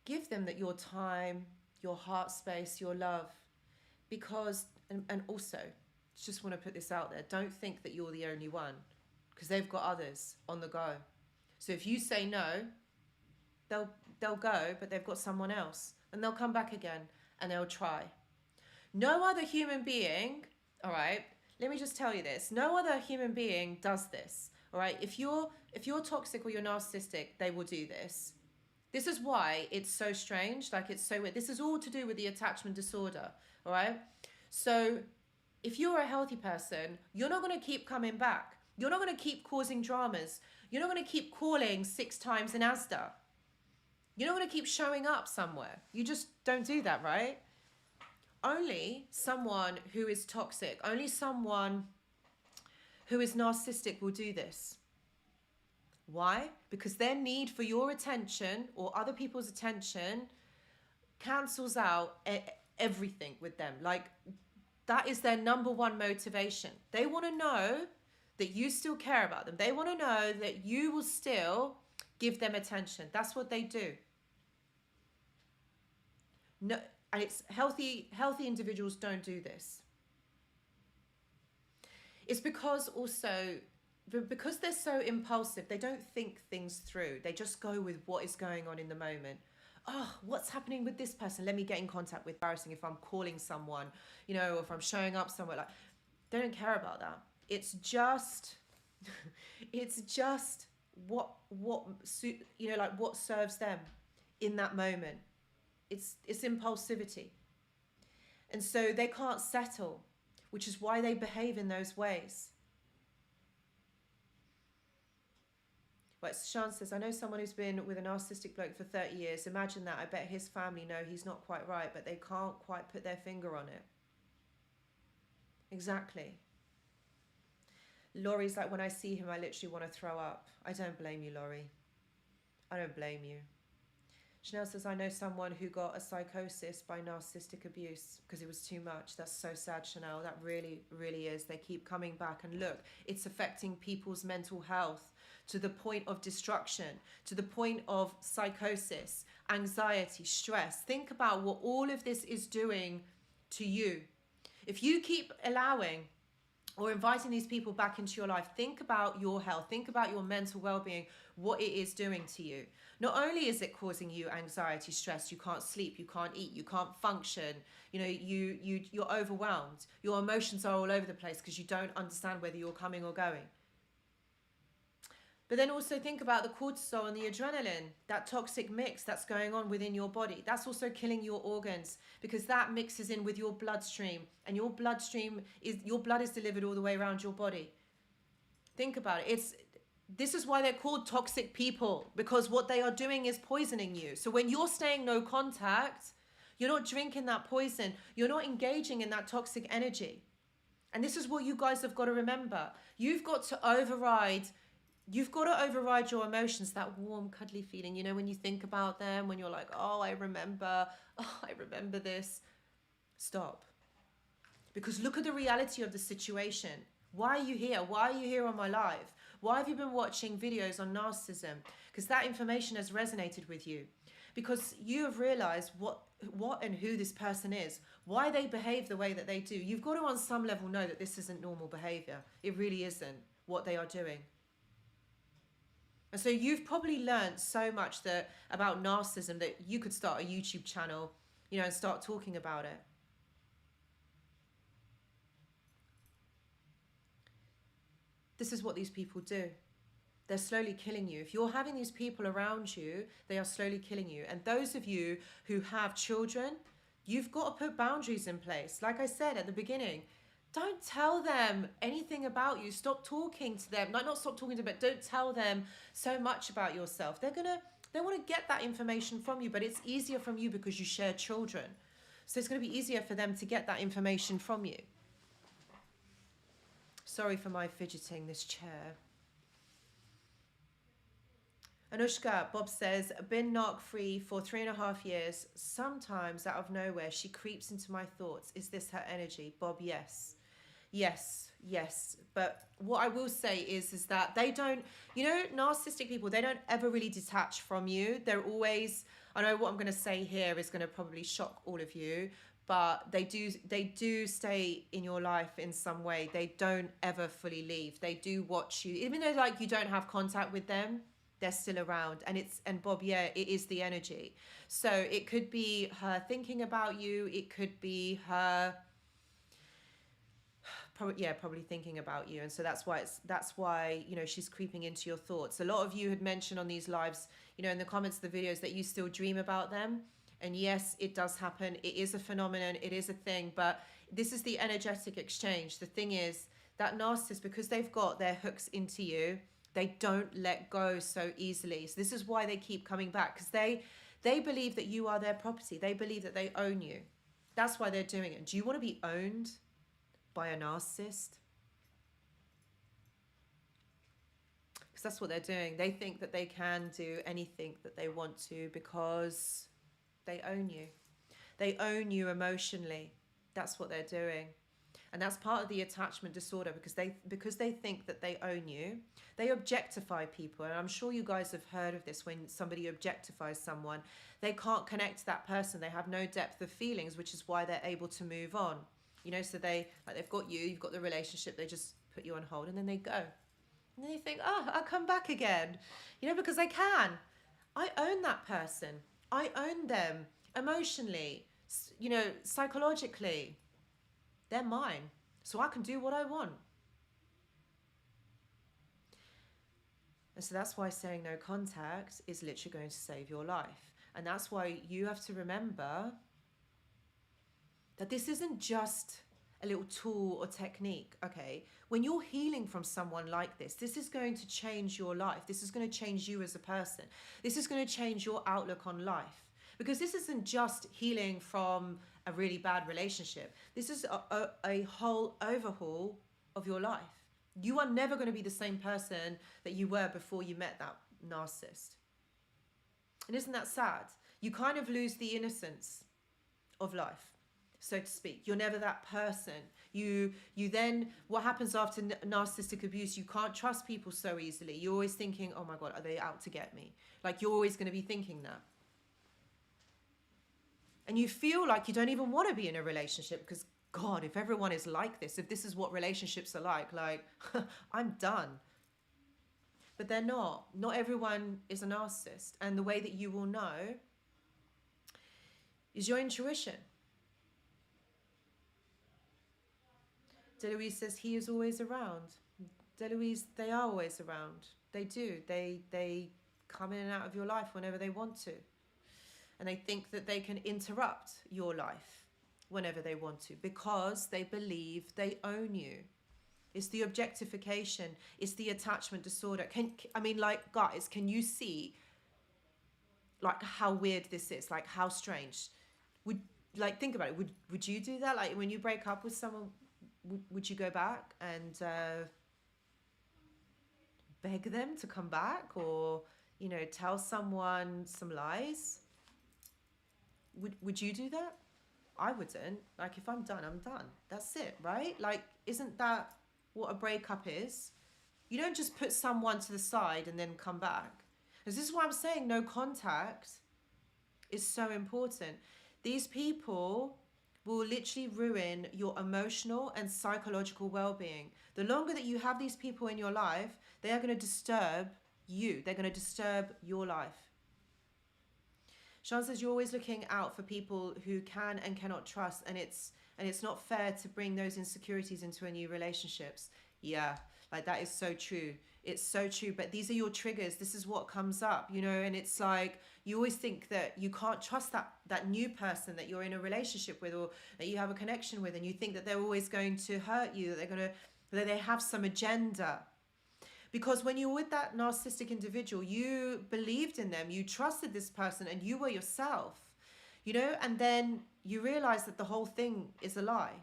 give them that your time, your heart space, your love. Because, and also, just want to put this out there, don't think that you're the only one, because they've got others on the go. So if you say no, they'll go, but they've got someone else, and they'll come back again and they'll try. No other human being, all right, let me just tell you this, no other human being does this, all right? If you're toxic or you're narcissistic, they will do this. This is why it's so strange, like it's so weird. This is all to do with the attachment disorder, all right? So if you're a healthy person, you're not going to keep coming back. You're not going to keep causing dramas. You're not going to keep calling 6 times in Asda. You're not going to keep showing up somewhere. You just don't do that, right? Only someone who is toxic, only someone who is narcissistic will do this. Why? Because their need for your attention or other people's attention cancels out everything with them. Like, that is their number one motivation. They want to know that you still care about them. They want to know that you will still give them attention. That's what they do. No, and it's healthy individuals don't do this. It's because they're so impulsive, they don't think things through. They just go with what is going on in the moment. Oh, what's happening with this person? Let me get in contact with. Embarrassing if I'm calling someone, you know, or if I'm showing up somewhere. Like, they don't care about that. It's just what you know, like what serves them in that moment. It's impulsivity, and so they can't settle, which is why they behave in those ways. Right, Sean says, I know someone who's been with a narcissistic bloke for 30 years. Imagine that. I bet his family know he's not quite right, but they can't quite put their finger on it. Exactly. Laurie's like, when I see him, I literally want to throw up. I don't blame you, Laurie. I don't blame you. Chanel says, I know someone who got a psychosis by narcissistic abuse because it was too much. That's so sad, Chanel. That really, really is. They keep coming back. And look, it's affecting people's mental health to the point of destruction, to the point of psychosis, anxiety, stress. Think about what all of this is doing to you. If you keep allowing or inviting these people back into your life, think about your health, think about your mental well-being, what it is doing to you. Not only is it causing you anxiety, stress, you can't sleep, you can't eat, you can't function, you know, you're overwhelmed, your emotions are all over the place because you don't understand whether you're coming or going. But then also think about the cortisol and the adrenaline, that toxic mix that's going on within your body. That's also killing your organs because that mixes in with your bloodstream, and your blood is delivered all the way around your body. Think about it. This is why they're called toxic people, because what they are doing is poisoning you. So when you're staying no contact, you're not drinking that poison. You're not engaging in that toxic energy. And this is what you guys have got to remember. You've got to override your emotions, that warm, cuddly feeling. You know, when you think about them, when you're like, oh, I remember this. Stop. Because look at the reality of the situation. Why are you here? Why are you here on my live? Why have you been watching videos on narcissism? Because that information has resonated with you. Because you have realized what and who this person is, why they behave the way that they do. You've got to on some level know that this isn't normal behavior. It really isn't what they are doing. And so you've probably learned so much about narcissism that you could start a YouTube channel, you know, and start talking about it. This is what these people do. They're slowly killing you. If you're having these people around you, they are slowly killing you. And those of you who have children, you've got to put boundaries in place. Like I said at the beginning, don't tell them anything about you. Stop talking to them. Not stop talking to them, but don't tell them so much about yourself. They want to get that information from you, but it's easier from you because you share children. So it's going to be easier for them to get that information from you. Sorry for my fidgeting this chair. Anushka, Bob says, been narc free for 3.5 years. Sometimes out of nowhere, she creeps into my thoughts. Is this her energy? Bob, yes. Yes. But what I will say is that they don't, you know, narcissistic people, they don't ever really detach from you. They're always, I know what I'm going to say here is going to probably shock all of you, but they do stay in your life in some way. They don't ever fully leave. They do watch you, even though like you don't have contact with them. They're still around. And Bob, yeah, it is the energy. So it could be her thinking about you. It could be her probably thinking about you. And so that's why, you know, she's creeping into your thoughts. A lot of you had mentioned on these lives, you know, in the comments of the videos that you still dream about them. And yes, it does happen. It is a phenomenon. It is a thing. But this is the energetic exchange. The thing is that narcissists, because they've got their hooks into you, they don't let go so easily. So this is why they keep coming back, because they believe that you are their property. They believe that they own you. That's why they're doing it. Do you want to be owned by a narcissist? Because that's what they're doing. They think that they can do anything that they want to because they own you. They own you emotionally. That's what they're doing. And that's part of the attachment disorder, because they think that they own you. They objectify people. And I'm sure you guys have heard of this. When somebody objectifies someone, they can't connect to that person. They have no depth of feelings, which is why they're able to move on. You know, so they've got you, you've got the relationship, they just put you on hold and then they go. And then you think, oh, I'll come back again. You know, because I can. I own that person. I own them emotionally, you know, psychologically. They're mine, so I can do what I want. And so that's why saying no contact is literally going to save your life. And that's why you have to remember that this isn't just a little tool or technique, okay? When you're healing from someone like this is going to change your life. This is going to change you as a person. This is going to change your outlook on life. Because this isn't just healing from a really bad relationship. This is a whole overhaul of your life. You are never going to be the same person that you were before you met that narcissist. And isn't that sad? You kind of lose the innocence of life. so to speak. You're never that person. You then, what happens after narcissistic abuse, you can't trust people so easily. You're always thinking, oh my God, are they out to get me? Like, you're always going to be thinking that. And you feel like you don't even want to be in a relationship because, God, if everyone is like this, if this is what relationships are like, I'm done. But they're not. Not everyone is a narcissist. And the way that you will know is your intuition. DeLuise says he is always around. DeLuise, they are always around. They do. They come in and out of your life whenever they want to. And they think that they can interrupt your life whenever they want to because they believe they own you. It's the objectification. It's the attachment disorder. Guys, can you see like how weird this is? Like how strange? Think about it. Would you do that? Like when you break up with someone, would you go back and beg them to come back, or tell someone some lies? Would you do that? I wouldn't. Like, if I'm done, I'm done. That's it, right? Like, isn't that what a breakup is? You don't just put someone to the side and then come back. This is why I'm saying no contact is so important. These people will literally ruin your emotional and psychological well-being. The longer that you have these people in your life, they are going to disturb you. They're going to disturb your life. Sean says you're always looking out for people who can and cannot trust, and it's not fair to bring those insecurities into a new relationships. Yeah, like that is so true. It's so true. But these are your triggers. This is what comes up, and it's like you always think that you can't trust that new person that you're in a relationship with or that you have a connection with, and you think that they're always going to hurt you, that they have some agenda. Because when you're with that narcissistic individual, you believed in them, you trusted this person, and you were yourself, and then you realize that the whole thing is a lie.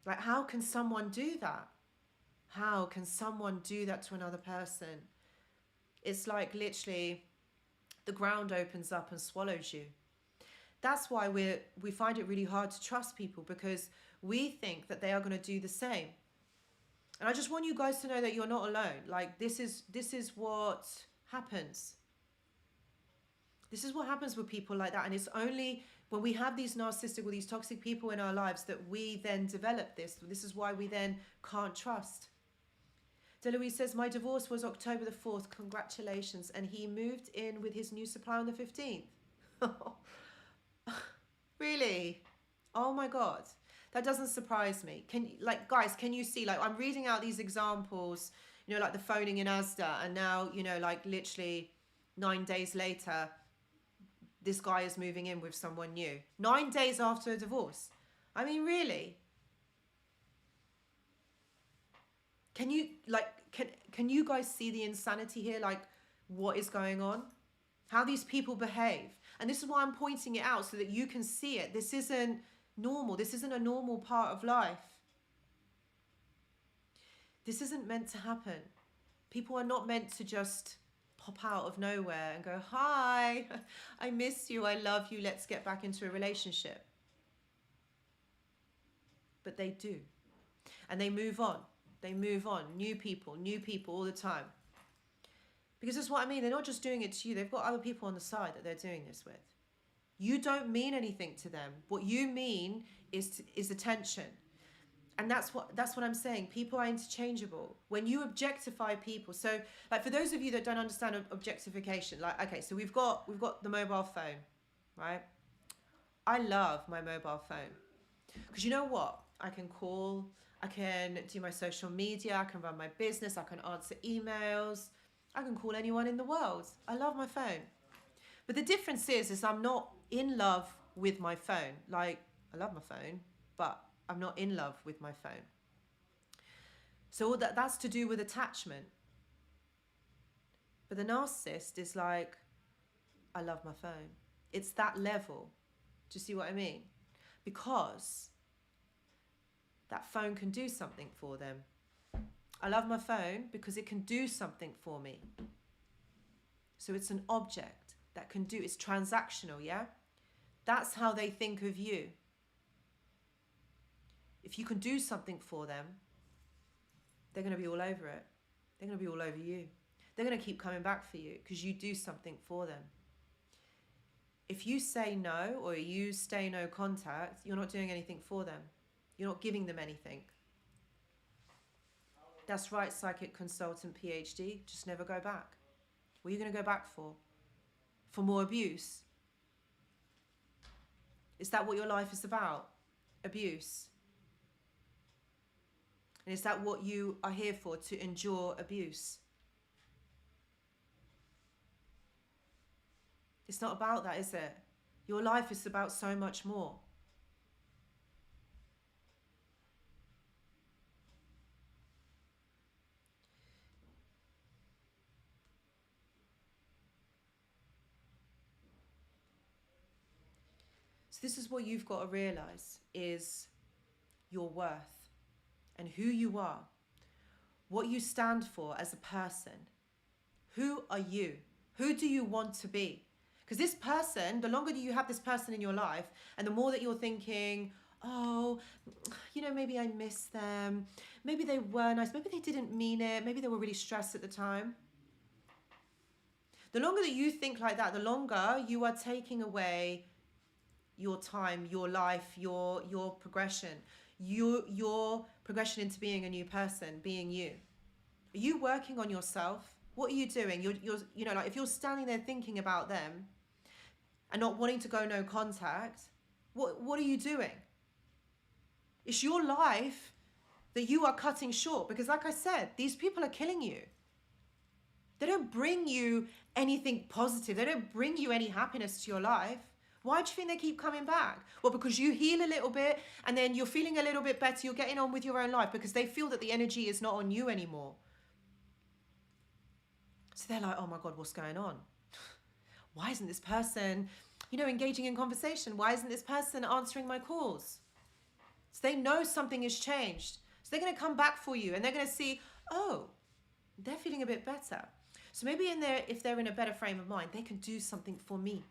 Like, how can someone do that? How can someone do that to another person? It's like literally the ground opens up and swallows you. That's why we find it really hard to trust people, because we think that they are going to do the same. And I just want you guys to know that you're not alone. Like, this is what happens. This is what happens with people like that. And it's only when we have these narcissistic or these toxic people in our lives that we then develop this. This is why we then can't trust. DeLuise says, my divorce was October the 4th. Congratulations. And he moved in with his new supply on the 15th. Really? Oh my God. That doesn't surprise me. Guys, can you see, I'm reading out these examples, like the phoning in Asda, and now, literally 9 days later, this guy is moving in with someone new. 9 days after a divorce. I mean, really? Can you, can you guys see the insanity here? Like, what is going on? How these people behave. And this is why I'm pointing it out, so that you can see it. This isn't normal. This isn't a normal part of life. This isn't meant to happen. People are not meant to just pop out of nowhere and go, hi, I miss you, I love you, let's get back into a relationship. But they do. And they move on. They move on. New people all the time. Because that's what I mean. They're not just doing it to you. They've got other people on the side that they're doing this with. You don't mean anything to them. What you mean is attention. And that's what I'm saying. People are interchangeable. When you objectify people, so for those of you that don't understand objectification, okay, so we've got the mobile phone, right? I love my mobile phone. Because you know what? I can call, I can do my social media, I can run my business, I can answer emails, I can call anyone in the world. I love my phone. But the difference is I'm not in love with my phone. I love my phone, but I'm not in love with my phone. So that's to do with attachment. But the narcissist is like, I love my phone. It's that level. Do you see what I mean? Because that phone can do something for them. I love my phone because it can do something for me. So it's an object that can do, it's transactional, yeah? That's how they think of you. if you can do something for them, they're going to be all over it. They're going to be all over you. They're going to keep coming back for you because you do something for them. If you say no or you stay no contact, you're not doing anything for them. You're not giving them anything. That's right, psychic consultant PhD. Just never go back. What are you going to go back for? For more abuse? Is that what your life is about? Abuse? And is that what you are here for, to endure abuse? It's not about that, is it? Your life is about so much more. So this is what you've got to realize, is your worth and who you are, what you stand for as a person. Who are you? Who do you want to be? Because this person, the longer you have this person in your life, and the more that you're thinking, oh, you know, maybe I miss them. Maybe they were nice. Maybe they didn't mean it. Maybe they were really stressed at the time. The longer that you think like that, the longer you are taking away your time, your life, your progression, your progression into being a new person, being you. Are you working on yourself? What are you doing? You're you know, like if you're standing there thinking about them and not wanting to go no contact, what are you doing? It's your life that you are cutting short, because like I said, these people are killing you. They don't bring you anything positive. They don't bring you any happiness to your life. Why do you think they keep coming back? Well, because you heal a little bit and then you're feeling a little bit better. You're getting on with your own life because they feel that the energy is not on you anymore. So they're like, oh my God, what's going on? Why isn't this person, you know, engaging in conversation? Why isn't this person answering my calls? So they know something has changed. So they're going to come back for you and they're going to see, oh, they're feeling a bit better. So maybe if they're in a better frame of mind, they can do something for me.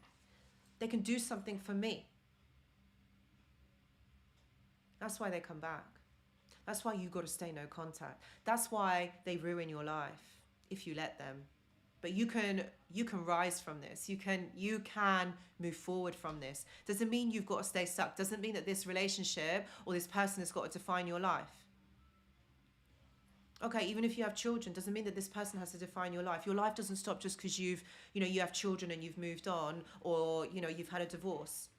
They can do something for me. That's why they come back. That's why you've got to stay no contact. That's why they ruin your life if you let them. But you can rise from this. You can move forward from this. Doesn't mean you've got to stay stuck. Doesn't mean that this relationship or this person has got to define your life. Okay, even if you have children, doesn't mean that this person has to define your life. Your life doesn't stop just because you have children and you've moved on, or you've had a divorce.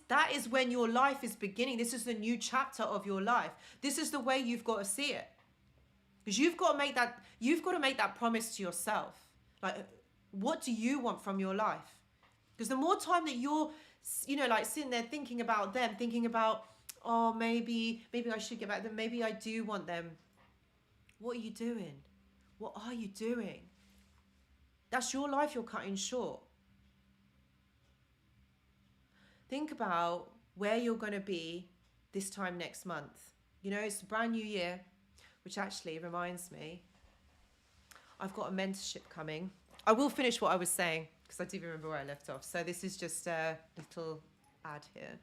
That is when your life is beginning. This is the new chapter of your life. This is the way you've got to see it. Because you've got to make that promise to yourself. Like, what do you want from your life? Because the more time that you're, like sitting there thinking about them, thinking about, oh, maybe I should get back to them, maybe I do want them. What are you doing? What are you doing? That's your life you're cutting short. Think about where you're going to be this time next month. It's a brand new year, which actually reminds me, I've got a mentorship coming. I will finish what I was saying because I do remember where I left off. So this is just a little ad here.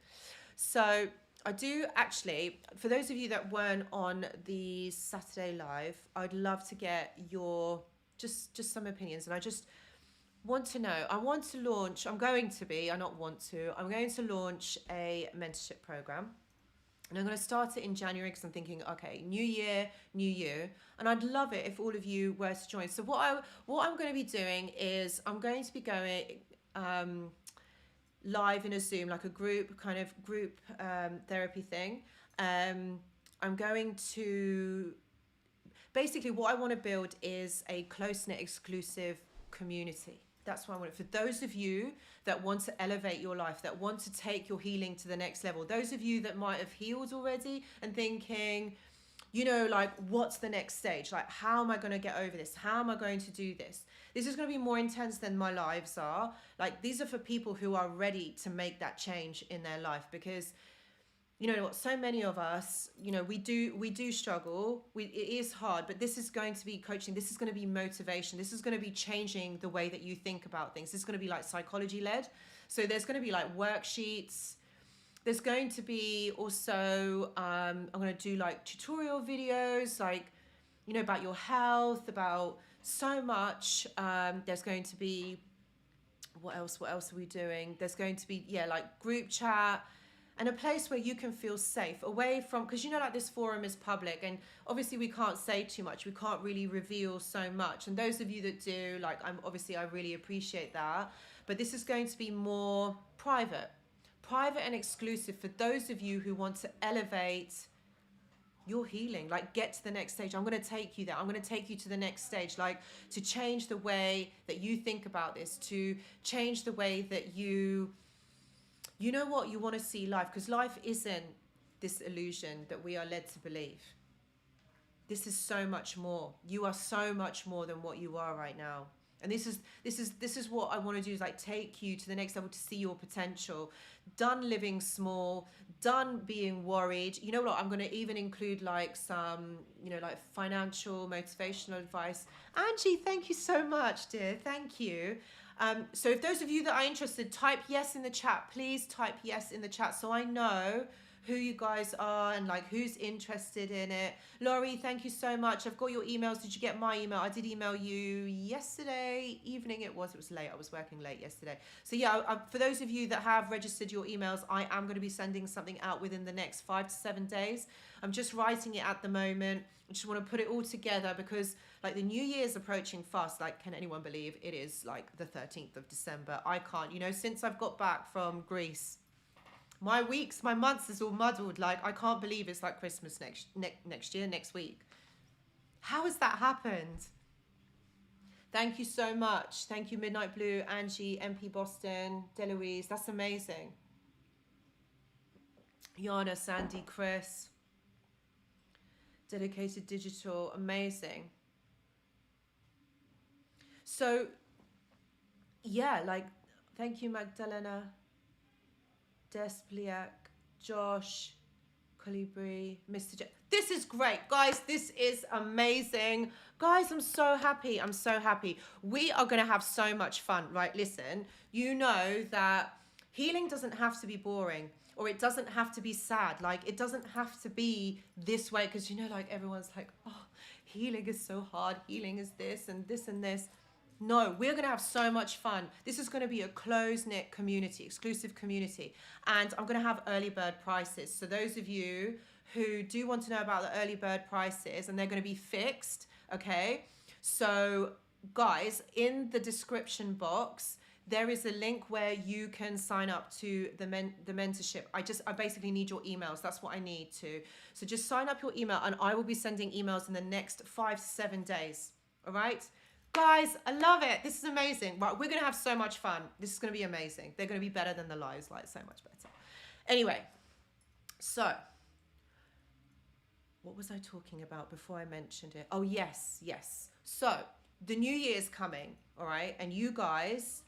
So I do actually, for those of you that weren't on the Saturday live, I'd love to get your, just some opinions. And I just want to know, I'm going to launch a mentorship program. And I'm going to start it in January because I'm thinking, okay, new year, new you. And I'd love it if all of you were to join. So what I'm going to be doing is I'm going to be going live in a Zoom, like a group therapy thing. I'm going to, basically what I want to build is a close-knit exclusive community. That's what I want. For those of you that want to elevate your life, that want to take your healing to the next level, those of you that might have healed already and thinking, like, what's the next stage? Like, how am I going to get over this? How am I going to do this? This is going to be more intense than my lives are. Like, these are for people who are ready to make that change in their life, because so many of us, we do struggle. It is hard, but this is going to be coaching. This is going to be motivation. This is going to be changing the way that you think about things. This is going to be like psychology led. So there's going to be like worksheets. There's going to be also, I'm going to do like tutorial videos, like, you know, about your health, about so much. There's going to be, what else are we doing? There's going to be, yeah, like group chat and a place where you can feel safe away from, because you know, like this forum is public and obviously we can't say too much. We can't really reveal so much. And those of you that do, like, I really appreciate that. But this is going to be more private and exclusive for those of you who want to elevate your healing, like get to the next stage. I'm going to take you there. I'm going to take you to the next stage, like to change the way that you think about this, to change the way that you know what, you want to see life, because life isn't this illusion that we are led to believe. This is so much more. You are so much more than what you are right now. And this is what I want to do, is like take you to the next level, to see your potential. Done living small, done being worried. You know what, I'm going to even include like some, you know, like financial, motivational advice. Angie, thank you so much, dear. Thank you. So if those of you that are interested, type yes in the chat. Please type yes in the chat so I know who you guys are and like who's interested in it. Laurie, thank you so much. I've got your emails. Did you get my email? I did email you yesterday evening. It was late. I was working late yesterday. So yeah, for those of you that have registered your emails, I am going to be sending something out within the next 5 to 7 days. I'm just writing it at the moment. I just want to put it all together because like the new year's approaching fast. Like, can anyone believe it is like the 13th of December? I can't, you know, since I've got back from Greece, my weeks, my months is all muddled. Like, I can't believe it's like Christmas next year, next week. How has that happened? Thank you so much. Thank you, Midnight Blue, Angie, MP Boston, Deloise. That's amazing. Yana, Sandy, Chris. Dedicated Digital. Amazing. So, yeah, like, thank you, Magdalena. Despliak, Josh, Colibri, Mr. J. This is great, guys. This is amazing. Guys, I'm so happy. I'm so happy. We are going to have so much fun, right? Listen, you know that healing doesn't have to be boring, or it doesn't have to be sad. Like, it doesn't have to be this way, because, you know, like everyone's like, oh, healing is so hard. Healing is this and this and this. No, we're going to have so much fun. This is going to be a close-knit community, exclusive community. And I'm going to have early bird prices. So those of you who do want to know about the early bird prices, and they're going to be fixed, okay? So guys, in the description box, there is a link where you can sign up to the mentorship. I basically need your emails. That's what I need to. So just sign up your email, and I will be sending emails in the next 5 to 7 days, all right? Guys, I love it. This is amazing. Right, we're going to have so much fun. This is going to be amazing. They're going to be better than the lives, like so much better. Anyway, so what was I talking about before I mentioned it? Oh, yes. So the new year is coming, all right? And you guys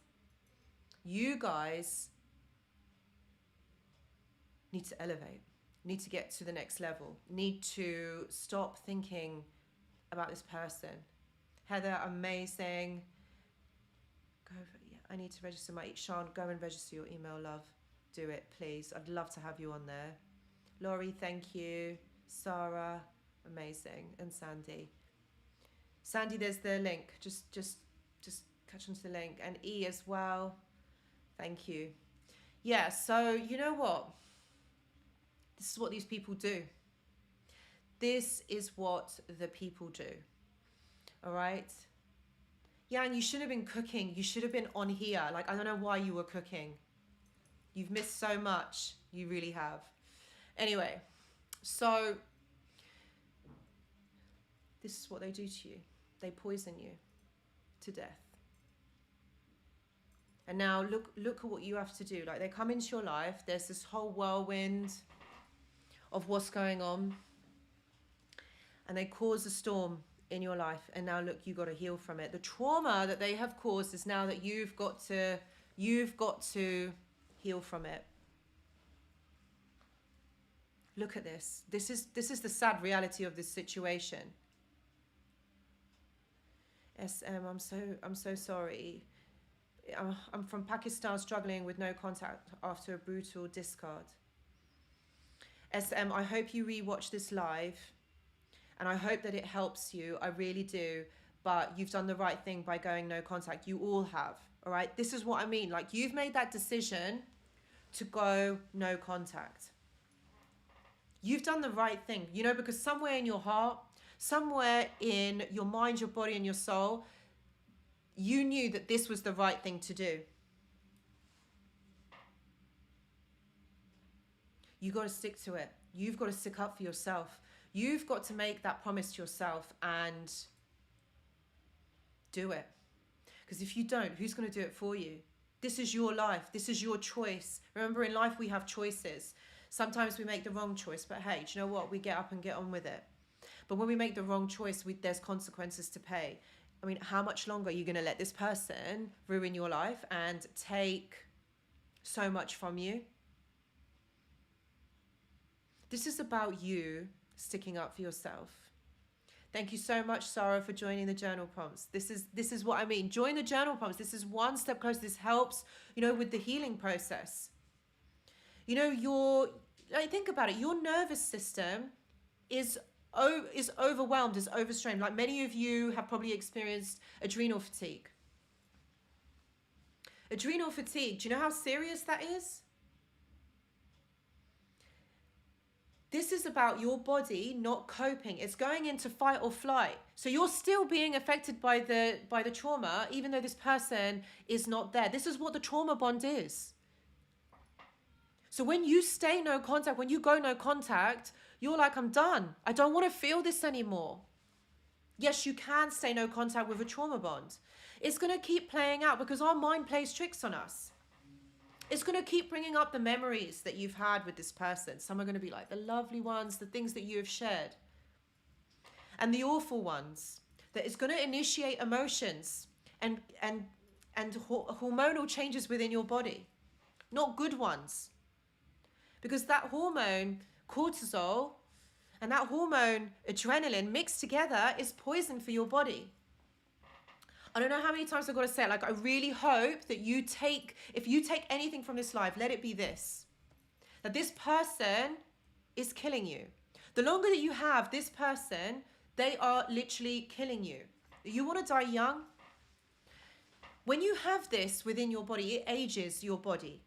need to elevate, need to get to the next level, need to stop thinking about this person. Heather, amazing. I need to register my, Sean, go and register your email, love. Do it, please. I'd love to have you on there. Laurie, thank you. Sarah, amazing. And Sandy. Sandy, there's the link. Just catch onto the link. And E as well. Thank you. Yeah, so you know what? This is what these people do. This is what the people do. All right. Jan, you should have been cooking. You should have been on here. Like, I don't know why you were cooking. You've missed so much. You really have. Anyway, so this is what they do to you. They poison you to death. And now look at what you have to do. Like, they come into your life. There's this whole whirlwind of what's going on. And they cause a storm in your life, and now look, you got to heal from it. The trauma that they have caused is now that you've got to heal from it. Look at this. This is the sad reality of this situation. SM, I'm so sorry. I'm from Pakistan, struggling with no contact after a brutal discard. SM, I hope you rewatch this live, and I hope that it helps you. I really do. But you've done the right thing by going no contact. You all have. All right. This is what I mean. Like, you've made that decision to go no contact. You've done the right thing, you know, because somewhere in your heart, somewhere in your mind, your body, and your soul, you knew that this was the right thing to do. You got to stick to it. You've got to stick up for yourself. You've got to make that promise to yourself and do it. Because if you don't, who's going to do it for you? This is your life. This is your choice. Remember, in life, we have choices. Sometimes we make the wrong choice, but hey, do you know what? We get up and get on with it. But when we make the wrong choice, there's consequences to pay. I mean, how much longer are you going to let this person ruin your life and take so much from you? This is about you sticking up for yourself. Thank you so much, Sarah, for joining the journal prompts. This is what I mean. Join the journal prompts. This is one step closer. This helps, you know, with the healing process. You know, think about it. Your nervous system is overwhelmed, is overstrained. Like, many of you have probably experienced adrenal fatigue. Adrenal fatigue, do you know how serious that is? This is about your body not coping. It's going into fight or flight. So you're still being affected by the trauma, even though this person is not there. This is what the trauma bond is. So when you stay no contact, when you go no contact, you're like, I'm done. I don't want to feel this anymore. Yes, you can stay no contact with a trauma bond. It's going to keep playing out because our mind plays tricks on us. It's going to keep bringing up the memories that you've had with this person. Some are going to be like the lovely ones, the things that you have shared. And the awful ones. That is going to initiate emotions and hormonal changes within your body. Not good ones. Because that hormone, cortisol, and that hormone, adrenaline, mixed together is poison for your body. I don't know how many times I've got to say it. Like, I really hope that if you take anything from this live, let it be this. That this person is killing you. The longer that you have this person, they are literally killing you. You want to die young? When you have this within your body, it ages your body.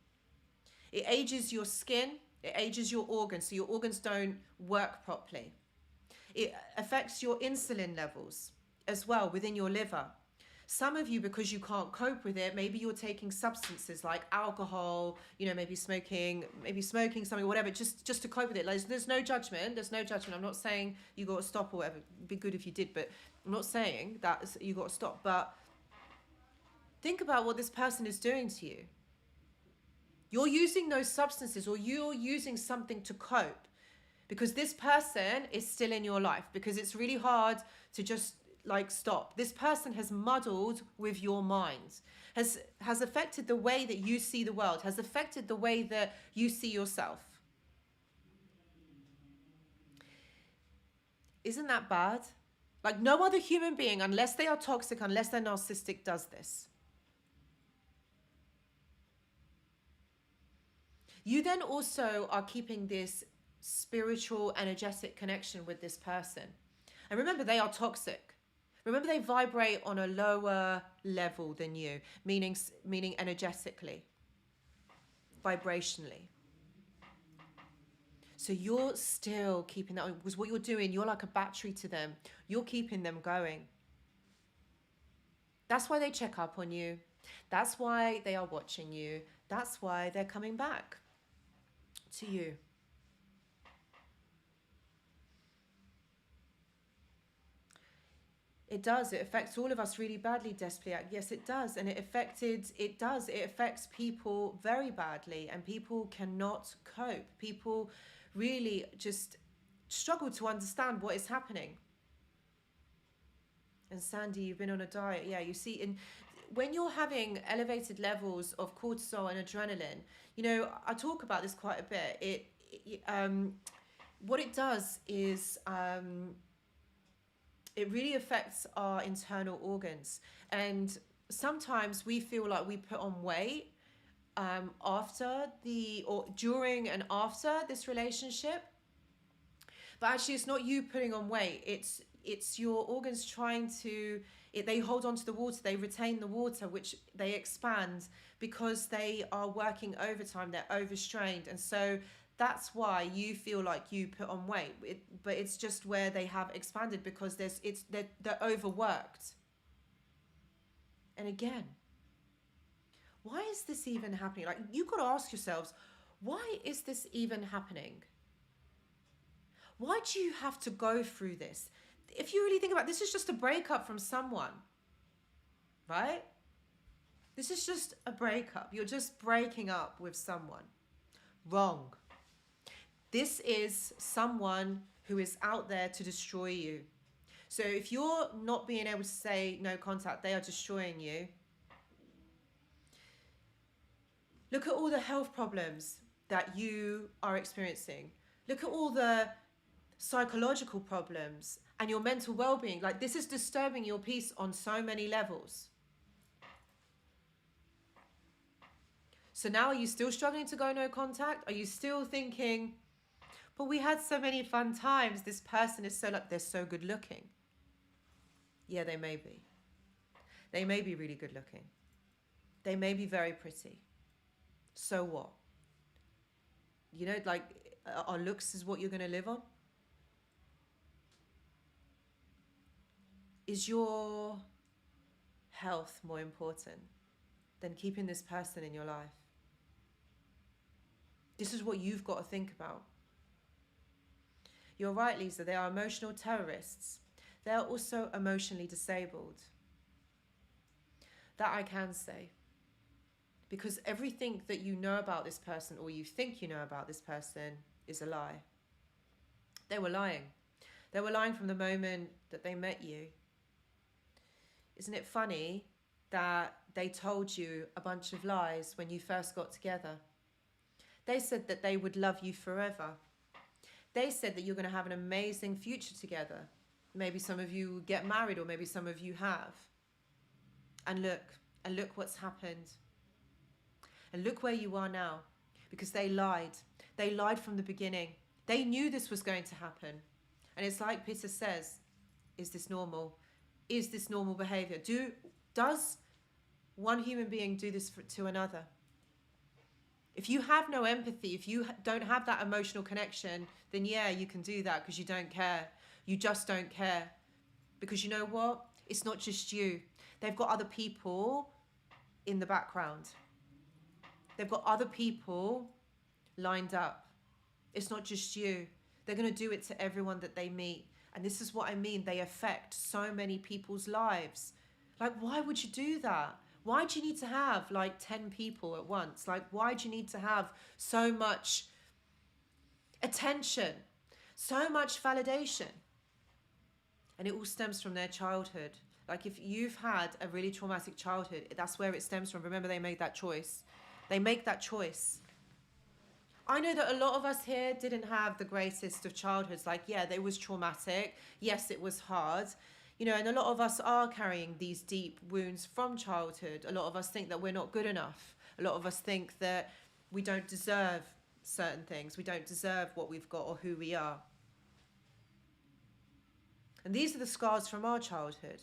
It ages your skin. It ages your organs, so your organs don't work properly. It affects your insulin levels as well within your liver. Some of you, because you can't cope with it, maybe you're taking substances like alcohol, you know, maybe smoking something, whatever, just to cope with it. Like, there's no judgment. There's no judgment. I'm not saying you got to stop or whatever. It'd be good if you did, but I'm not saying that you got to stop. But think about what this person is doing to you. You're using those substances, or you're using something to cope, because this person is still in your life, because it's really hard to just like stop. This person has muddled with your mind, has affected the way that you see the world, has affected the way that you see yourself. Isn't that bad? Like, no other human being, unless they are toxic, unless they're narcissistic, does this. You then also are keeping this spiritual, energetic connection with this person. And remember, they are toxic. Remember, they vibrate on a lower level than you, meaning energetically, vibrationally. So you're still keeping that, because what you're doing, you're like a battery to them. You're keeping them going. That's why they check up on you. That's why they are watching you. That's why they're coming back to you. It does. It affects all of us really badly, Despliac. Yes, it does. And it affects people very badly, and people cannot cope. People really just struggle to understand what is happening. And Sandy, you've been on a diet. Yeah, you see, when you're having elevated levels of cortisol and adrenaline, you know, I talk about this quite a bit. What it does is it really affects our internal organs. And sometimes we feel like we put on weight during and after this relationship. But actually, it's not you putting on weight. It's your organs trying to. They hold on to the water. They retain the water, which they expand because they are working overtime. They're overstrained, and so that's why you feel like you put on weight. But it's just where they have expanded because they're overworked. And again, why is this even happening? Like, you've got to ask yourselves, why is this even happening? Why do you have to go through this? If you really think about it, this is just a breakup from someone, right? This is just a breakup. You're just breaking up with someone. Wrong. This is someone who is out there to destroy you. So if you're not being able to say no contact, they are destroying you. Look at all the health problems that you are experiencing. Look at all the psychological problems and your mental well-being. Like, this is disturbing your peace on so many levels. So now, are you still struggling to go no contact? Are you still thinking, but we had so many fun times. This person is so, like, they're so good looking. Yeah, they may be. They may be really good looking. They may be very pretty. So what? You know, like, our looks is what you're going to live on? Is your health more important than keeping this person in your life? This is what you've got to think about. You're right, Lisa. They are emotional terrorists. They are also emotionally disabled. That I can say. Because everything that you know about this person, or you think you know about this person, is a lie. They were lying. They were lying from the moment that they met you. Isn't it funny that they told you a bunch of lies when you first got together? They said that they would love you forever. They said that you're going to have an amazing future together. Maybe some of you get married, or maybe some of you have. And look what's happened. And look where you are now, because they lied. They lied from the beginning. They knew this was going to happen. And it's like Peter says, is this normal? Is this normal behavior? Does one human being do this to another? If you have no empathy, if you don't have that emotional connection, then yeah, you can do that because you don't care. You just don't care. Because you know what? It's not just you. They've got other people in the background. They've got other people lined up. It's not just you. They're going to do it to everyone that they meet. And this is what I mean. They affect so many people's lives. Like, why would you do that? Why do you need to have like 10 people at once? Like, why do you need to have so much attention, so much validation? And it all stems from their childhood. Like, if you've had a really traumatic childhood, that's where it stems from. Remember, they made that choice. They make that choice. I know that a lot of us here didn't have the greatest of childhoods. Like, yeah, it was traumatic. Yes, it was hard. You know, and a lot of us are carrying these deep wounds from childhood. A lot of us think that we're not good enough. A lot of us think that we don't deserve certain things. We don't deserve what we've got or who we are. And these are the scars from our childhood.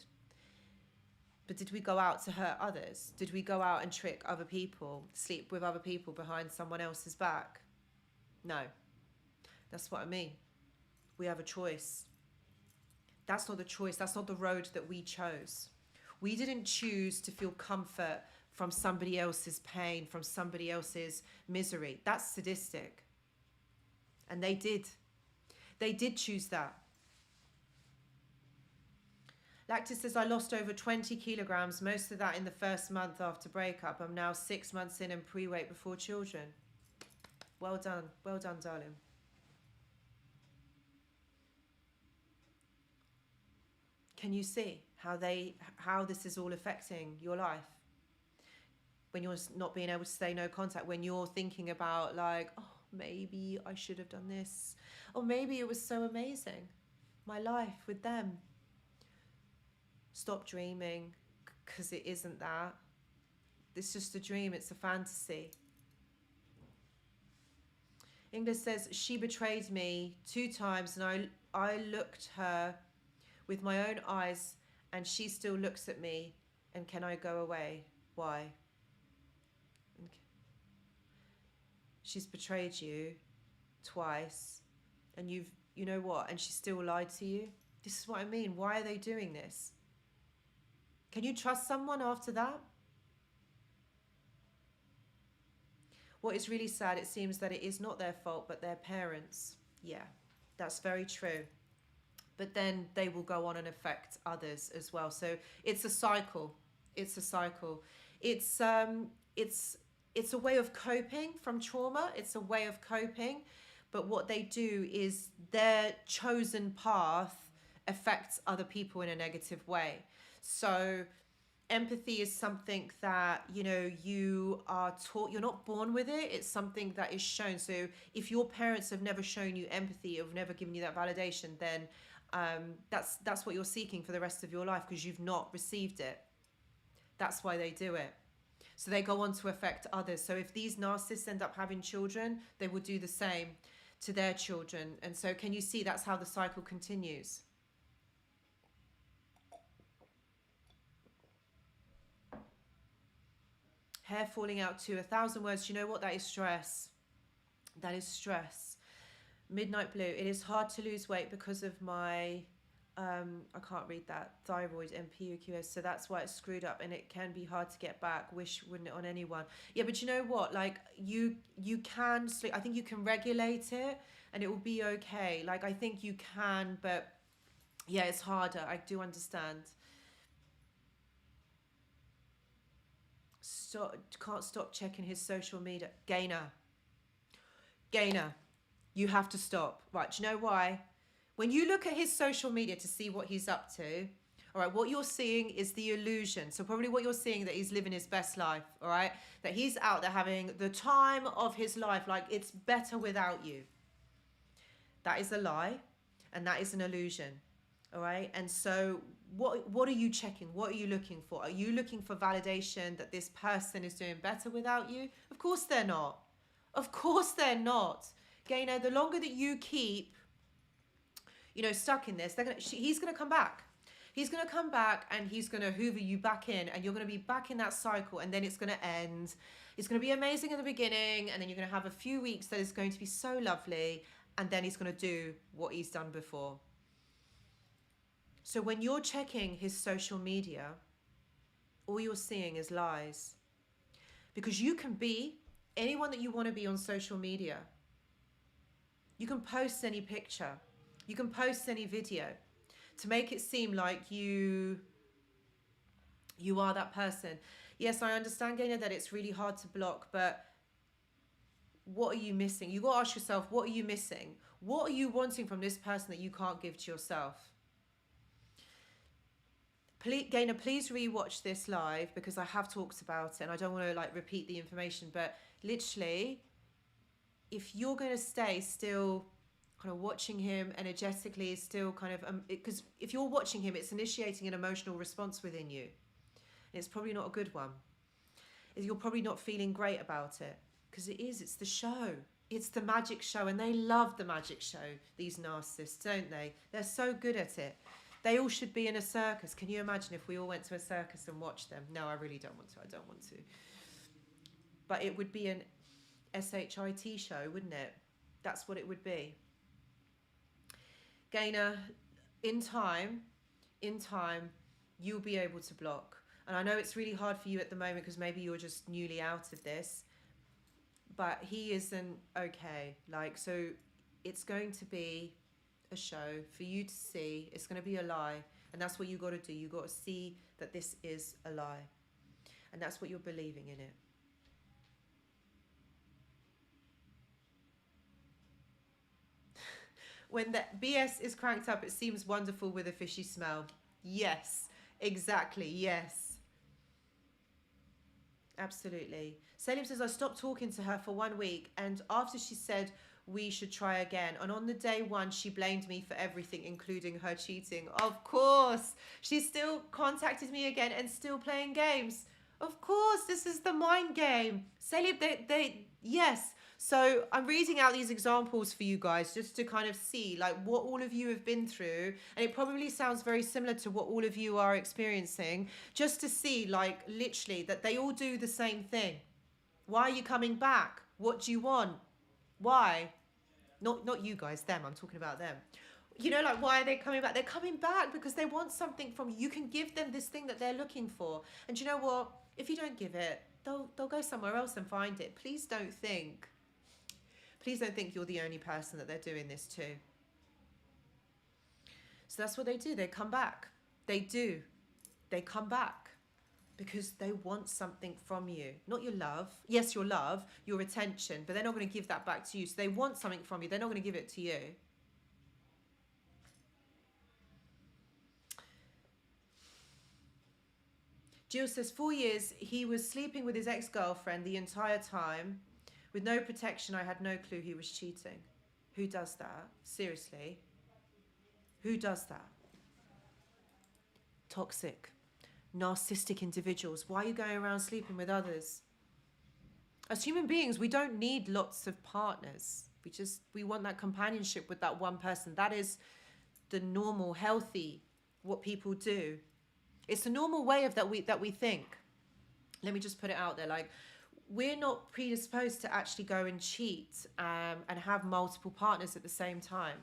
But did we go out to hurt others? Did we go out and trick other people, sleep with other people behind someone else's back? No. That's what I mean. We have a choice. That's not the choice. That's not the road that we chose. We didn't choose to feel comfort from somebody else's pain, from somebody else's misery. That's sadistic. And they did. They did choose that. Lactis says, I lost over 20 kilograms, most of that in the first month after breakup. I'm now 6 months in and pre-weight before children. Well done, darling. Can you see how this is all affecting your life? When you're not being able to say no contact, when you're thinking about like, oh, maybe I should have done this. Or maybe it was so amazing, my life with them. Stop dreaming, because it isn't that. It's just a dream, it's a fantasy. English says, she betrayed me 2 times and I looked her with my own eyes and she still looks at me, and can I go away? Why? Okay. She's betrayed you twice and you know what, and she still lied to you. This is what I mean. Why are they doing this? Can you trust someone after that? What is really sad, it seems that it is not their fault, but their parents. Yeah, that's very true. But then they will go on and affect others as well. So it's a cycle. It's a cycle. It's a way of coping from trauma. It's a way of coping. But what they do is their chosen path affects other people in a negative way. So empathy is something that, you know, you are taught. You're not born with it. It's something that is shown. So if your parents have never shown you empathy, or have never given you that validation, then that's what you're seeking for the rest of your life, because you've not received it. That's why they do it. So they go on to affect others. So if these narcissists end up having children, they will do the same to their children. And so can you see that's how the cycle continues? Hair falling out to 1,000 words. You know what? That is stress. That is stress. Midnight blue. It is hard to lose weight because of my, I can't read that, thyroid and PQS. So that's why it's screwed up, and it can be hard to get back. Wish wouldn't it on anyone. Yeah, but you know what? Like you can sleep. I think you can regulate it and it will be okay. Like I think you can, but yeah, it's harder. I do understand. Can't stop checking his social media. Gainer, you have to stop. Right, do you know why? When you look at his social media to see what he's up to, all right, what you're seeing is the illusion. So probably what you're seeing, that he's living his best life, all right? That he's out there having the time of his life, like it's better without you. That is a lie, and that is an illusion, all right? And so what are you checking? What are you looking for? Are you looking for validation that this person is doing better without you? Of course they're not. Of course they're not. Gainer, the longer that you keep, you know, stuck in this, he's going to come back. He's going to come back and he's going to hoover you back in, and you're going to be back in that cycle, and then it's going to end. It's going to be amazing in the beginning, and then you're going to have a few weeks that is going to be so lovely, and then he's going to do what he's done before. So when you're checking his social media, all you're seeing is lies. Because you can be anyone that you want to be on social media. You can post any picture. You can post any video to make it seem like you are that person. Yes, I understand, Gainer, that it's really hard to block, but what are you missing? You got to ask yourself, what are you missing? What are you wanting from this person that you can't give to yourself? Gainer, please rewatch this live, because I have talked about it and I don't want to like repeat the information, but literally, if you're going to stay still kind of watching him energetically, still kind of, because if you're watching him, it's initiating an emotional response within you. And it's probably not a good one. You're probably not feeling great about it, because it's the show. It's the magic show, and they love the magic show, these narcissists, don't they? They're so good at it. They all should be in a circus. Can you imagine if we all went to a circus and watched them? No, I really don't want to. I don't want to. But it would be an SHIT show, wouldn't it? That's what it would be. Gainer, in time, you'll be able to block. And I know it's really hard for you at the moment, because maybe you're just newly out of this. But he isn't okay. Like, so it's going to be a show for you to see. It's going to be a lie, and that's what you got to do. You got to see that this is a lie, and that's what you're believing in it. When the BS is cranked up, it seems wonderful with a fishy smell. Yes, exactly. Yes, absolutely. Salim says, I stopped talking to her for 1 week, and after she said we should try again, and on the day 1 she blamed me for everything, including her cheating. Of course, she still contacted me again and still playing games. Of course, this is the mind game. Salim, yes. So I'm reading out these examples for you guys just to kind of see like what all of you have been through. And it probably sounds very similar to what all of you are experiencing, just to see like literally that they all do the same thing. Why are you coming back? What do you want? Why? Not you guys, them. I'm talking about them. You know, like, why are they coming back? They're coming back because they want something from you. You can give them this thing that they're looking for. And you know what? If you don't give it, they'll go somewhere else and find it. Please don't think you're the only person that they're doing this to. So that's what they do. They come back. They do. They come back because they want something from you. Not your love. Yes, your love, your attention, but they're not going to give that back to you. So they want something from you. They're not going to give it to you. Jill says 4 years he was sleeping with his ex-girlfriend the entire time with no protection. I had no clue he was cheating. Who does that? Seriously. Who does that? Toxic, narcissistic individuals. Why are you going around sleeping with others? As human beings, we don't need lots of partners. We want that companionship with that one person. That is the normal, healthy, what people do. It's a normal way of that we think. Let me just put it out there. Like, we're not predisposed to actually go and cheat and have multiple partners at the same time.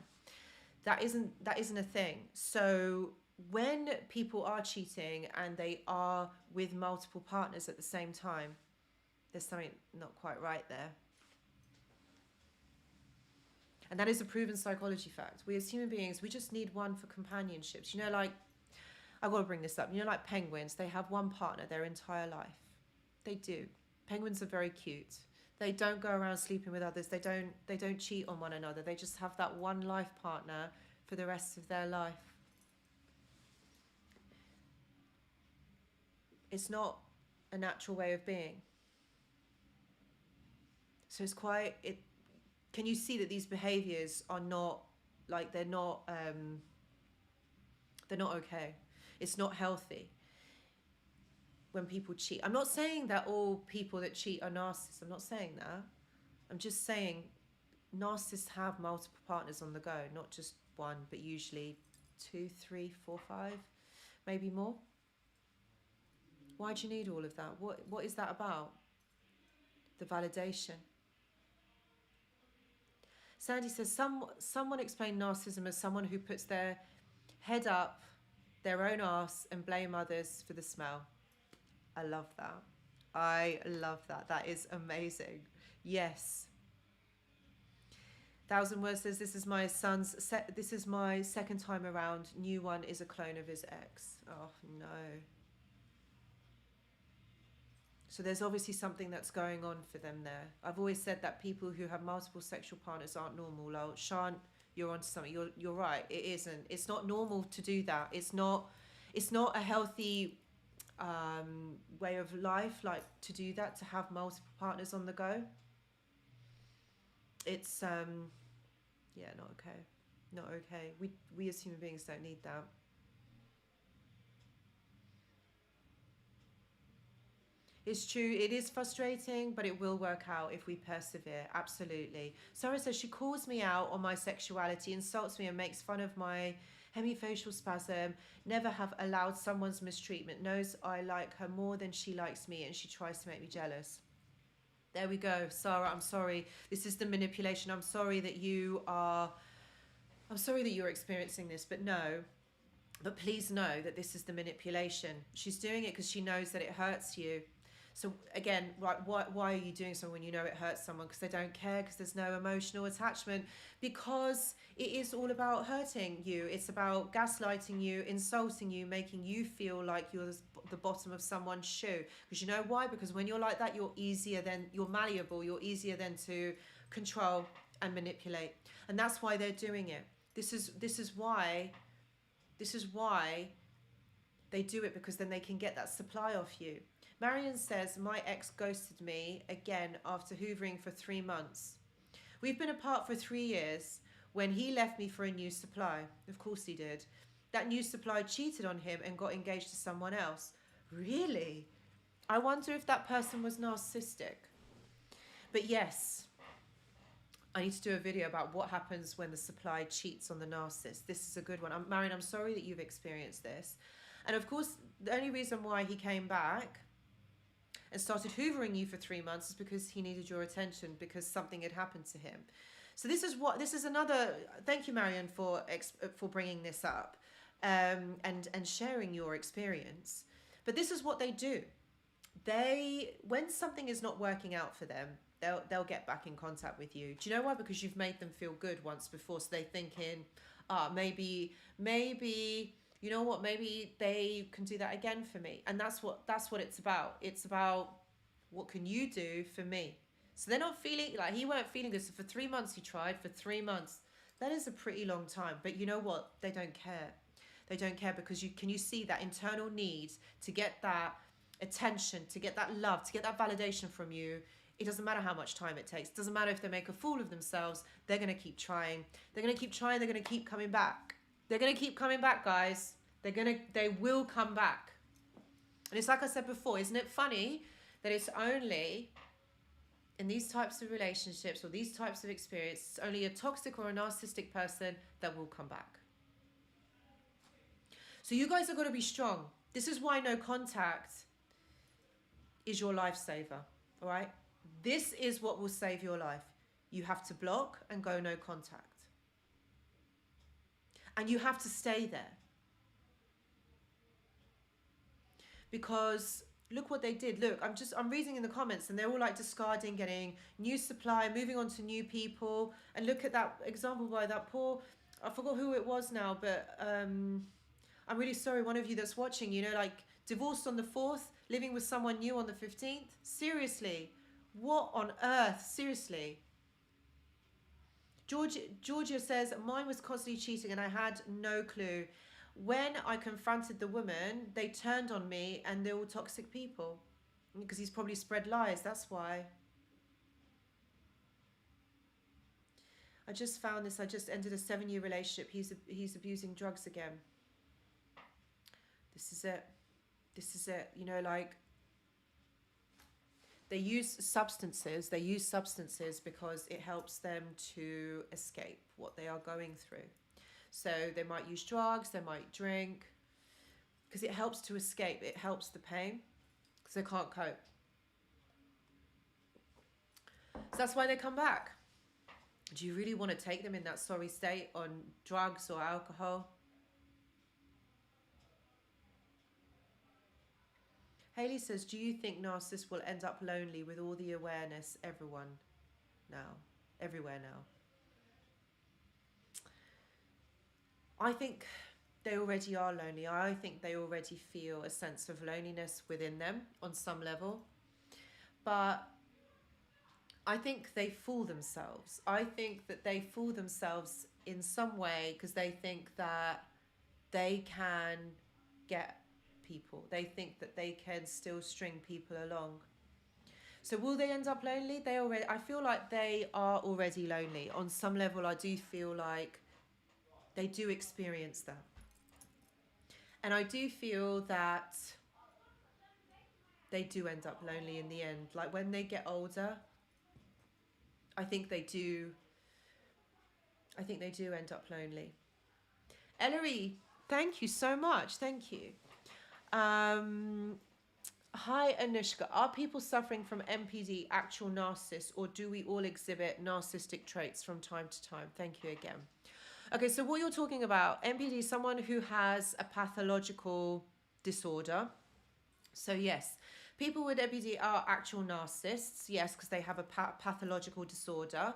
That isn't a thing. So when people are cheating and they are with multiple partners at the same time, there's something not quite right there. And that is a proven psychology fact. We as human beings, we just need one for companionships. You know, like, I've got to bring this up. You know, like penguins, they have one partner their entire life. They do. Penguins are very cute. They don't go around sleeping with others. They don't cheat on one another. They just have that one life partner for the rest of their life. It's not a natural way of being. So it's quite, can you see that these behaviors are not, like, they're not okay. It's not healthy when people cheat. I'm not saying that all people that cheat are narcissists. I'm not saying that. I'm just saying narcissists have multiple partners on the go, not just one, but usually 2, 3, 4, 5, maybe more. Why do you need all of that? What is that about? The validation. Sandy says, someone explained narcissism as someone who puts their head up their own arse and blame others for the smell. I love that. I love that. That is amazing. Yes. 1,000 Words says, this is my second time around. New one is a clone of his ex. Oh, no. So there's obviously something that's going on for them there. I've always said that people who have multiple sexual partners aren't normal. Like, Sean, you're onto something. You're right. It isn't. It's not normal to do that. It's not a healthy way of life, like, to do that, to have multiple partners on the go. It's yeah, not okay. Not okay. We as human beings don't need that. It's true, it is frustrating, but it will work out if we persevere. Absolutely. Sarah says, she calls me out on my sexuality, insults me and makes fun of my hemifacial spasm. Never have allowed someone's mistreatment. Knows I like her more than she likes me, and she tries to make me jealous. There we go. Sarah, I'm sorry. This is the manipulation. I'm sorry that you're experiencing this, but no. But please know that this is the manipulation. She's doing it because she knows that it hurts you. So again, why are you doing something when you know it hurts someone? Because they don't care, because there's no emotional attachment, because it is all about hurting you. It's about gaslighting you, insulting you, making you feel like you're the bottom of someone's shoe. Because you know why? Because when you're like that, you're malleable, you're easier than to control and manipulate. And that's why they're doing it. This is why they do it, because then they can get that supply off you. Marion says, my ex ghosted me again after hoovering for 3 months. We've been apart for 3 years when he left me for a new supply. Of course he did. That new supply cheated on him and got engaged to someone else. Really? I wonder if that person was narcissistic. But yes, I need to do a video about what happens when the supply cheats on the narcissist. This is a good one. Marion, I'm sorry that you've experienced this. And of course, the only reason why he came back and started hoovering you for 3 months is because he needed your attention, because something had happened to him. So this is another, thank you, Marion, for bringing this up and sharing your experience. But this is what they do. When something is not working out for them, they'll get back in contact with you. Do you know why? Because you've made them feel good once before. So they're thinking, maybe, you know what, maybe they can do that again for me. And that's what it's about. It's about, what can you do for me? So they're not feeling, like, he weren't feeling this. So for 3 months he tried, for 3 months. That is a pretty long time. But you know what? They don't care. They don't care, because you see that internal need to get that attention, to get that love, to get that validation from you. It doesn't matter how much time it takes. It doesn't matter if they make a fool of themselves. They're going to keep trying. They're going to keep trying. They're going to keep coming back. They're going to keep coming back, guys. They will come back. And it's like I said before, isn't it funny that it's only in these types of relationships or these types of experiences, only a toxic or a narcissistic person that will come back. So you guys are going to be strong. This is why no contact is your lifesaver. All right? This is what will save your life. You have to block and go no contact. And you have to stay there. Because look what they did. Look, I'm reading in the comments and they're all like discarding, getting new supply, moving on to new people. And look at that example by that poor, I forgot who it was now, but I'm really sorry, one of you that's watching, you know, like divorced on the 4th, living with someone new on the 15th. Seriously, what on earth? Seriously. Georgia says, mine was constantly cheating and I had no clue. When I confronted the woman, they turned on me and they're all toxic people. Because he's probably spread lies, that's why. I just found this, I just ended a 7-year relationship. He's abusing drugs again. This is it. This is it. You know, like, they use substances because it helps them to escape what they are going through. So they might use drugs, they might drink, because it helps to escape. It helps the pain, because they can't cope. So that's why they come back. Do you really want to take them in that sorry state on drugs or alcohol? Haley says, do you think narcissists will end up lonely with all the awareness everywhere now? I think they already are lonely. I think they already feel a sense of loneliness within them on some level. But I think they fool themselves. I think that they fool themselves in some way because they think that they can get people. They think that they can still string people along. So will they end up lonely? I feel like they are already lonely. On some level, I do feel like they do experience that. And I do feel that they do end up lonely in the end. Like when they get older, I think they do end up lonely. Ellery, thank you so much. Thank you. Hi, Anushka. Are people suffering from MPD actual narcissists, or do we all exhibit narcissistic traits from time to time? Thank you again. Okay, so what you're talking about, MPD is someone who has a pathological disorder. So yes, people with MPD are actual narcissists, yes, because they have a pathological disorder.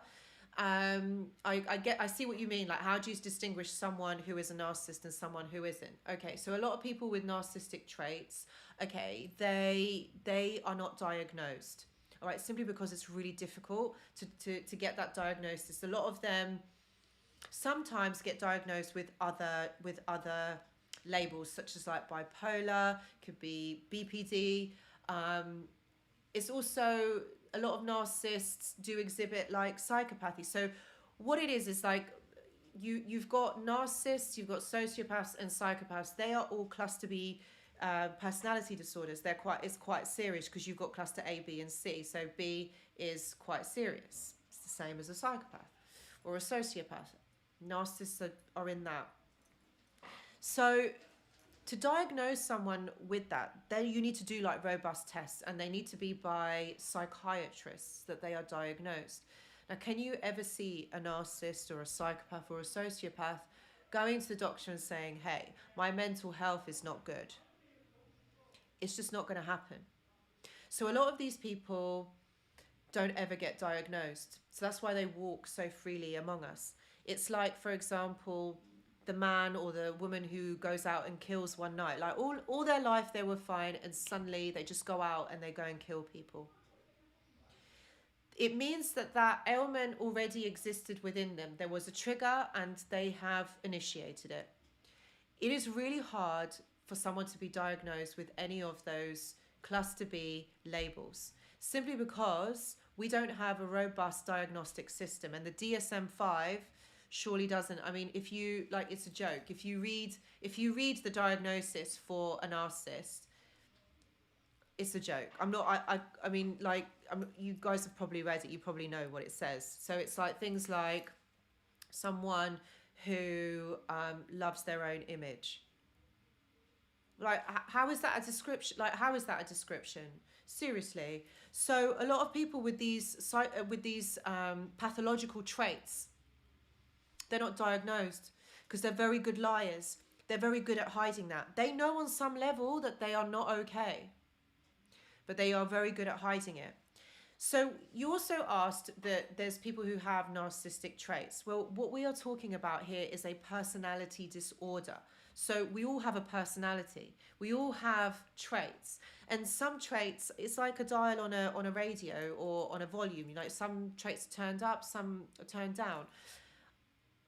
I see what you mean. Like, how do you distinguish someone who is a narcissist and someone who isn't? Okay, so a lot of people with narcissistic traits, okay, they are not diagnosed. All right, simply because it's really difficult to get that diagnosis. A lot of them sometimes get diagnosed with other labels, such as like bipolar, could be BPD. It's also, a lot of narcissists do exhibit like psychopathy. So what it is like you've got narcissists, you've got sociopaths and psychopaths. They are all cluster B personality disorders. It's quite serious because you've got cluster A, B and C. So B is quite serious. It's the same as a psychopath or a sociopath. Narcissists are in that. So to diagnose someone with that, then you need to do like robust tests, and they need to be by psychiatrists that they are diagnosed. Now, can you ever see a narcissist or a psychopath or a sociopath going to the doctor and saying, hey, my mental health is not good? It's just not going to happen. So a lot of these people don't ever get diagnosed. So that's why they walk so freely among us. It's like, for example, the man or the woman who goes out and kills one night. Like all their life they were fine, and suddenly they just go out and they go and kill people. It means that that ailment already existed within them. There was a trigger and they have initiated it. It is really hard for someone to be diagnosed with any of those cluster B labels, simply because we don't have a robust diagnostic system. And the DSM-5 surely doesn't. I mean, if you like, it's a joke. If you read the diagnosis for a narcissist, it's a joke. I mean, like, you guys have probably read it. You probably know what it says. So it's like things like someone who loves their own image. Like, how is that a description? Like, how is that a description? Seriously. So a lot of people with these pathological traits, they're not diagnosed because they're very good liars. They're very good at hiding that. They know on some level that they are not okay, but they are very good at hiding it. So you also asked that there's people who have narcissistic traits. Well, what we are talking about here is a personality disorder. So we all have a personality. We all have traits. And some traits, it's like a dial on a radio or on a volume. You know, some traits are turned up, some are turned down.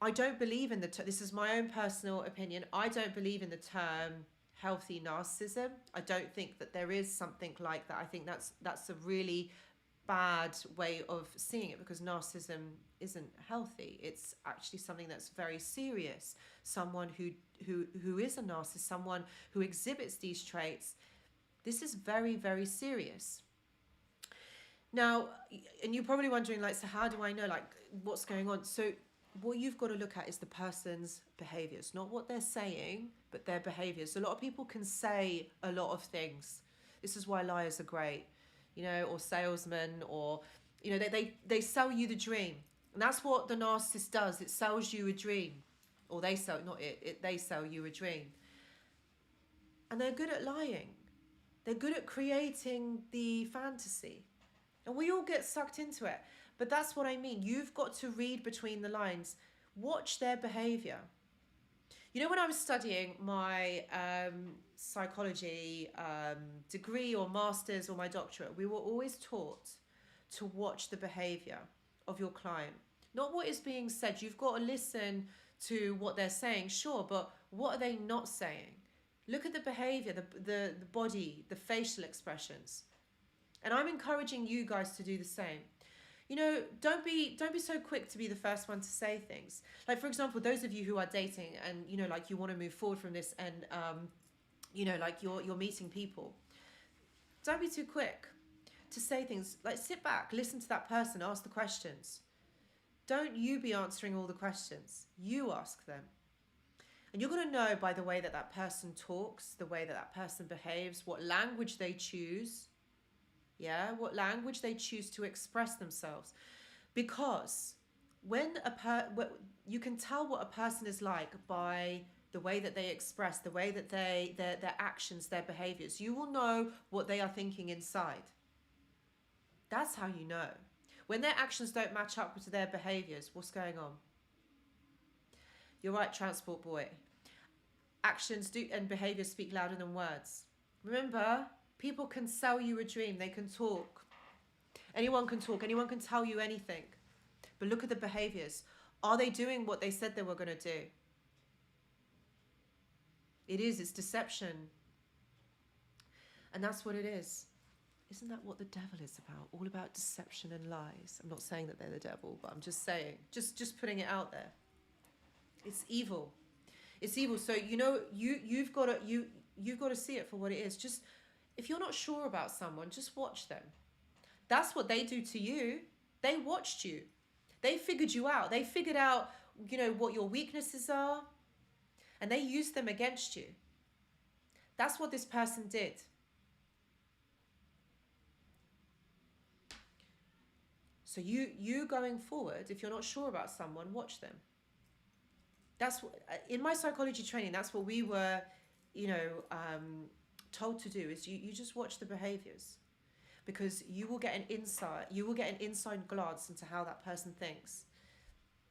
I don't believe in this is my own personal opinion. I don't believe in the term healthy narcissism. I don't think that there is something like that. I think that's a really bad way of seeing it, because narcissism isn't healthy. It's actually something that's very serious. Someone who is a narcissist, someone who exhibits these traits, this is very, very serious. Now, and you're probably wondering, like, so how do I know, like, what's going on? So what you've got to look at is the person's behaviors, not what they're saying, but their behaviors. So a lot of people can say a lot of things. This is why liars are great, you know, or salesmen, or, you know, they sell you the dream. And that's what the narcissist does. It sells you a dream, or they sell, they sell you a dream. And they're good at lying. They're good at creating the fantasy. And we all get sucked into it. But that's what I mean. You've got to read between the lines. Watch their behavior. You know, when I was studying my psychology degree or master's or my doctorate, we were always taught to watch the behavior of your client. Not what is being said. You've got to listen to what they're saying, sure, but what are they not saying? Look at the behavior, the body, the facial expressions. And I'm encouraging you guys to do the same. You know, don't be so quick to be the first one to say things. Like, for example, those of you who are dating and, you know, like, you want to move forward from this, and, you know, like, you're meeting people. Don't be too quick to say things. Like, sit back, listen to that person, ask the questions. Don't you be answering all the questions. You ask them. And you're going to know by the way that that person talks, the way that that person behaves, what language they choose. Yeah, what language they choose to express themselves. Because when you can tell what a person is like by the way that they express, the way that their actions, their behaviors. You will know what they are thinking inside. That's how you know. When their actions don't match up to their behaviors, what's going on? You're right, transport boy. Actions do and behaviors speak louder than words. Remember, people can sell you a dream. They can talk. Anyone can talk. Anyone can tell you anything. But look at the behaviors. Are they doing what they said they were going to do? It's deception. And that's what it is. Isn't that what the devil is about? All about deception and lies. I'm not saying that they're the devil, but I'm just saying, just putting it out there. It's evil. It's evil. So, you know, you've got to see it for what it is. Just, if you're not sure about someone, just watch them. That's what they do to you. They watched you. They figured you out. They figured out, you know, what your weaknesses are, and they used them against you. That's what this person did. So you going forward, if you're not sure about someone, watch them. That's what, in my psychology training, that's what we were, you know, told to do, is you just watch the behaviors, because you will get an inside glance into how that person thinks.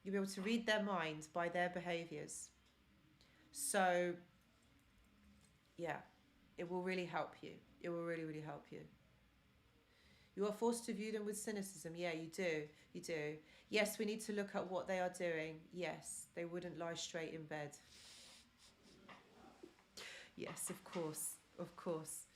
You'll be able to read their mind by their behaviors. So yeah, it will really help you. It will really, really help you. You are forced to view them with cynicism. Yeah, you do. You do. Yes, we need to look at what they are doing. Yes, they wouldn't lie straight in bed. Yes, of course. Of course.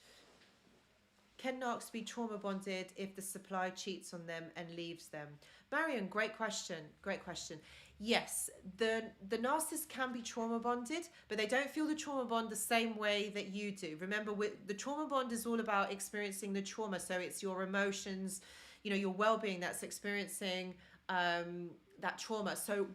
Can narcs be trauma bonded if the supply cheats on them and leaves them? Marion, great question. Great question. Yes, the narcissist can be trauma bonded, but they don't feel the trauma bond the same way that you do. Remember, the trauma bond is all about experiencing the trauma. So it's your emotions, you know, your well-being that's experiencing that trauma. So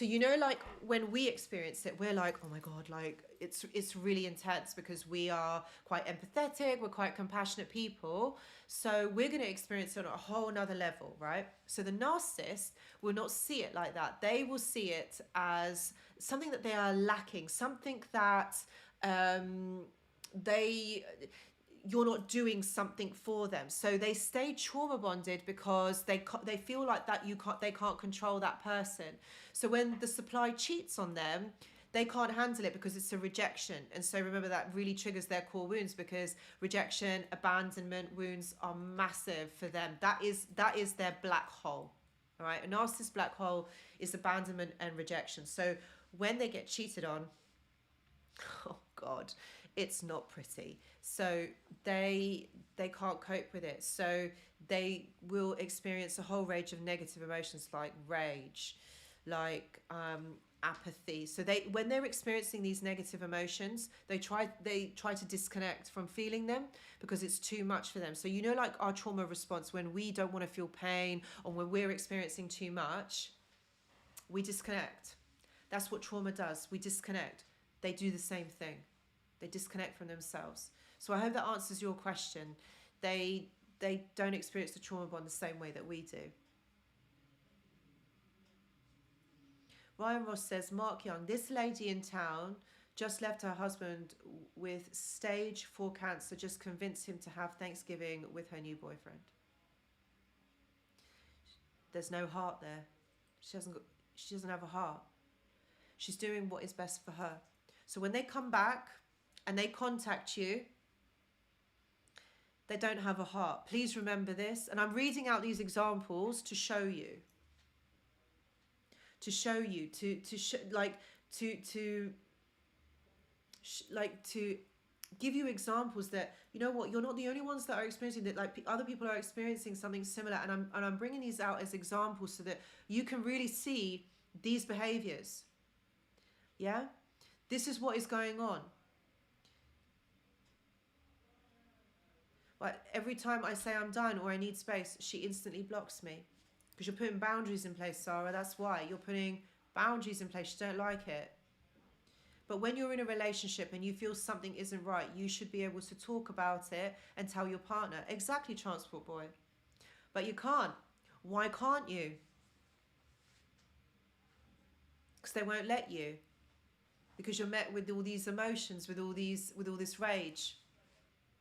you know, like when we experience it, we're like, oh my God, like it's really intense, because we are quite empathetic, we're quite compassionate people. So we're going to experience it on a whole nother level, right? So the narcissist will not see it like that. They will see it as something that they are lacking, something that you're not doing something for them. So they stay trauma bonded because they feel like that they can't control that person. So when the supply cheats on them, they can't handle it because it's a rejection. And so remember, that really triggers their core wounds, because rejection, abandonment wounds are massive for them. That is their black hole. All right. A narcissist black hole is abandonment and rejection. So when they get cheated on, oh God, it's not pretty. So they can't cope with it. So they will experience a whole range of negative emotions, like rage, like apathy. So when they're experiencing these negative emotions, they try to disconnect from feeling them, because it's too much for them. So you know, like our trauma response, when we don't want to feel pain, or when we're experiencing too much, we disconnect. That's what trauma does. We disconnect. They do the same thing. They disconnect from themselves. So I hope that answers your question. They don't experience the trauma bond the same way that we do. Ryan Ross says, Mark Young, this lady in town just left her husband with stage 4 cancer, just convinced him to have Thanksgiving with her new boyfriend. There's no heart there. She doesn't have a heart. She's doing what is best for her. So when they come back and they contact you, they don't have a heart. Please remember this. And I'm reading out these examples to show you. To give you examples that, you know what, you're not the only ones that are experiencing that. Like, other people are experiencing something similar, and I'm bringing these out as examples so that you can really see these behaviors. Yeah, this is what is going on. Like, every time I say I'm done or I need space, she instantly blocks me. Because you're putting boundaries in place, Sarah. That's why. You're putting boundaries in place. You don't like it. But when you're in a relationship and you feel something isn't right, you should be able to talk about it and tell your partner. Exactly, Transport Boy. But you can't. Why can't you? Because they won't let you. Because you're met with all these emotions, with all this rage.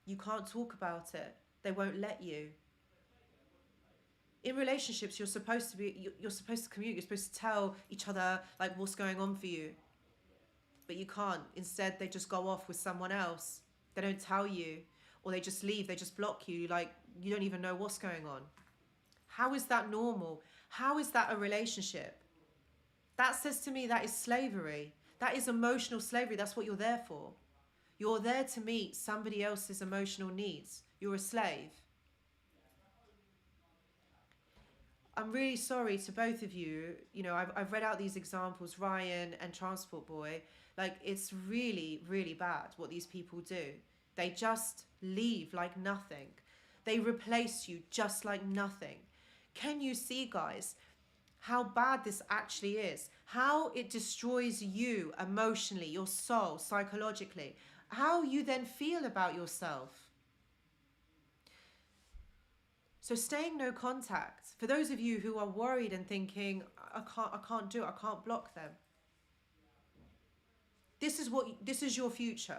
You can't talk about it. They won't let you. In relationships, you're supposed to communicate. You're supposed to tell each other like what's going on for you. But you can't. Instead, they just go off with someone else. They don't tell you, or they just leave. They just block you. Like, you don't even know what's going on. How is that normal? How is that a relationship? That says to me that is slavery. That is emotional slavery. That's what you're there for. You're there to meet somebody else's emotional needs. You're a slave. I'm really sorry to both of you. You know, I've read out these examples, Ryan and Transport Boy. Like, it's really, really bad what these people do. They just leave like nothing. They replace you just like nothing. Can you see, guys? how bad this actually is, how it destroys you emotionally, your soul, psychologically, how you then feel about yourself. So staying no contact, for those of you who are worried and thinking, I can't do it, I can't block them. This is your future,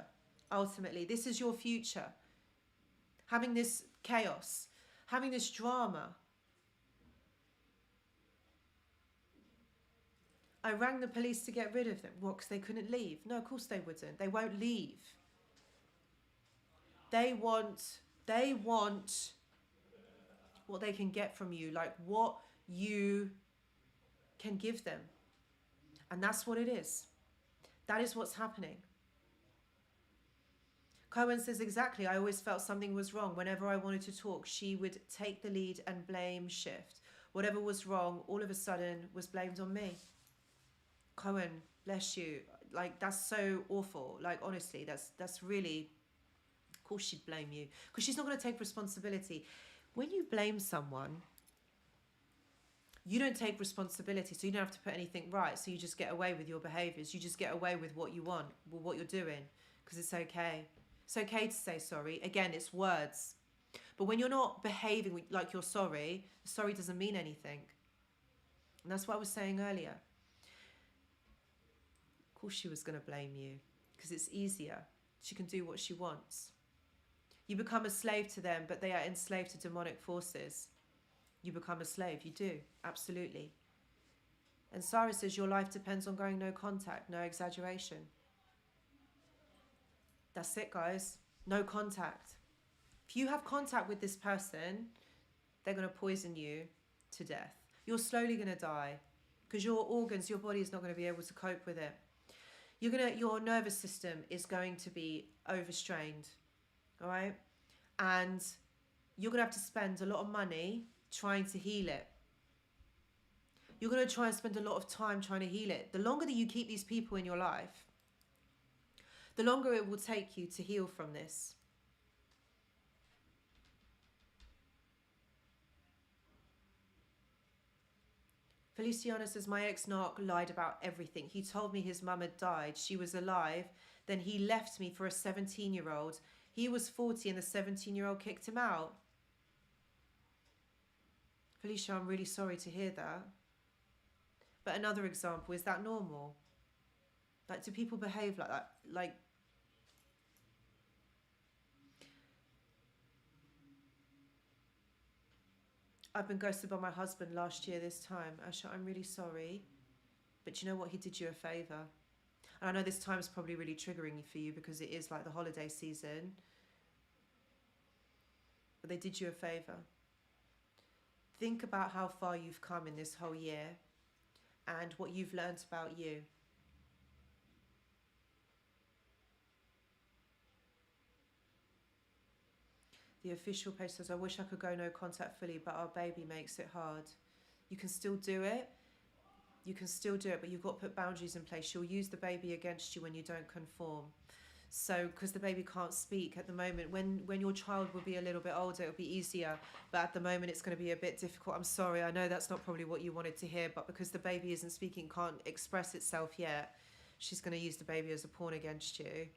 ultimately. This is your future. Having this chaos, having this drama. I rang the police to get rid of them. What, because they couldn't leave? No, of course they wouldn't. They won't leave. They want what they can get from you, like what you can give them. And that's what it is. That is what's happening. Cohen says, exactly, I always felt something was wrong. Whenever I wanted to talk, she would take the lead and blame shift. Whatever was wrong, all of a sudden was blamed on me. Cohen, bless you. Like, that's so awful. Like, honestly, that's really, of course she'd blame you, because she's not going to take responsibility. When you blame someone, you don't take responsibility, so you don't have to put anything right. So you just get away with your behaviours. You just get away with what you want, with what you're doing, because it's okay. It's okay to say sorry. Again, it's words. But when you're not behaving like you're sorry, sorry doesn't mean anything. And that's what I was saying earlier. Of course she was going to blame you, because it's easier. She can do what she wants. You become a slave to them, but they are enslaved to demonic forces. You become a slave. You do. Absolutely. And Sarah says, your life depends on going no contact. No exaggeration. That's it, guys. No contact. If you have contact with this person, they're going to poison you to death. You're slowly going to die, because your organs, your body is not going to be able to cope with it. Your nervous system is going to be overstrained. All right? And you're going to have to spend a lot of money trying to heal it. You're going to try and spend a lot of time trying to heal it. The longer that you keep these people in your life, the longer it will take you to heal from this. Feliciana says, my ex-narc lied about everything. He told me his mum had died. She was alive. Then he left me for a 17-year-old. He was 40 and the 17-year-old kicked him out. Felicia, I'm really sorry to hear that. But another example, is that normal? Like, do people behave like that? Like, I've been ghosted by my husband last year this time. Asha, I'm really sorry. But you know what? He did you a favour. And I know this time is probably really triggering for you, because it is like the holiday season. But they did you a favour. Think about how far you've come in this whole year and what you've learnt about you. The official page says, I wish I could go no contact fully, but our baby makes it hard. You can still do it. You can still do it, but you've got to put boundaries in place. She'll use the baby against you when you don't conform. So, because the baby can't speak at the moment, when your child will be a little bit older, it'll be easier. But at the moment, it's going to be a bit difficult. I'm sorry, I know that's not probably what you wanted to hear, but because the baby isn't speaking, can't express itself yet, she's going to use the baby as a pawn against you.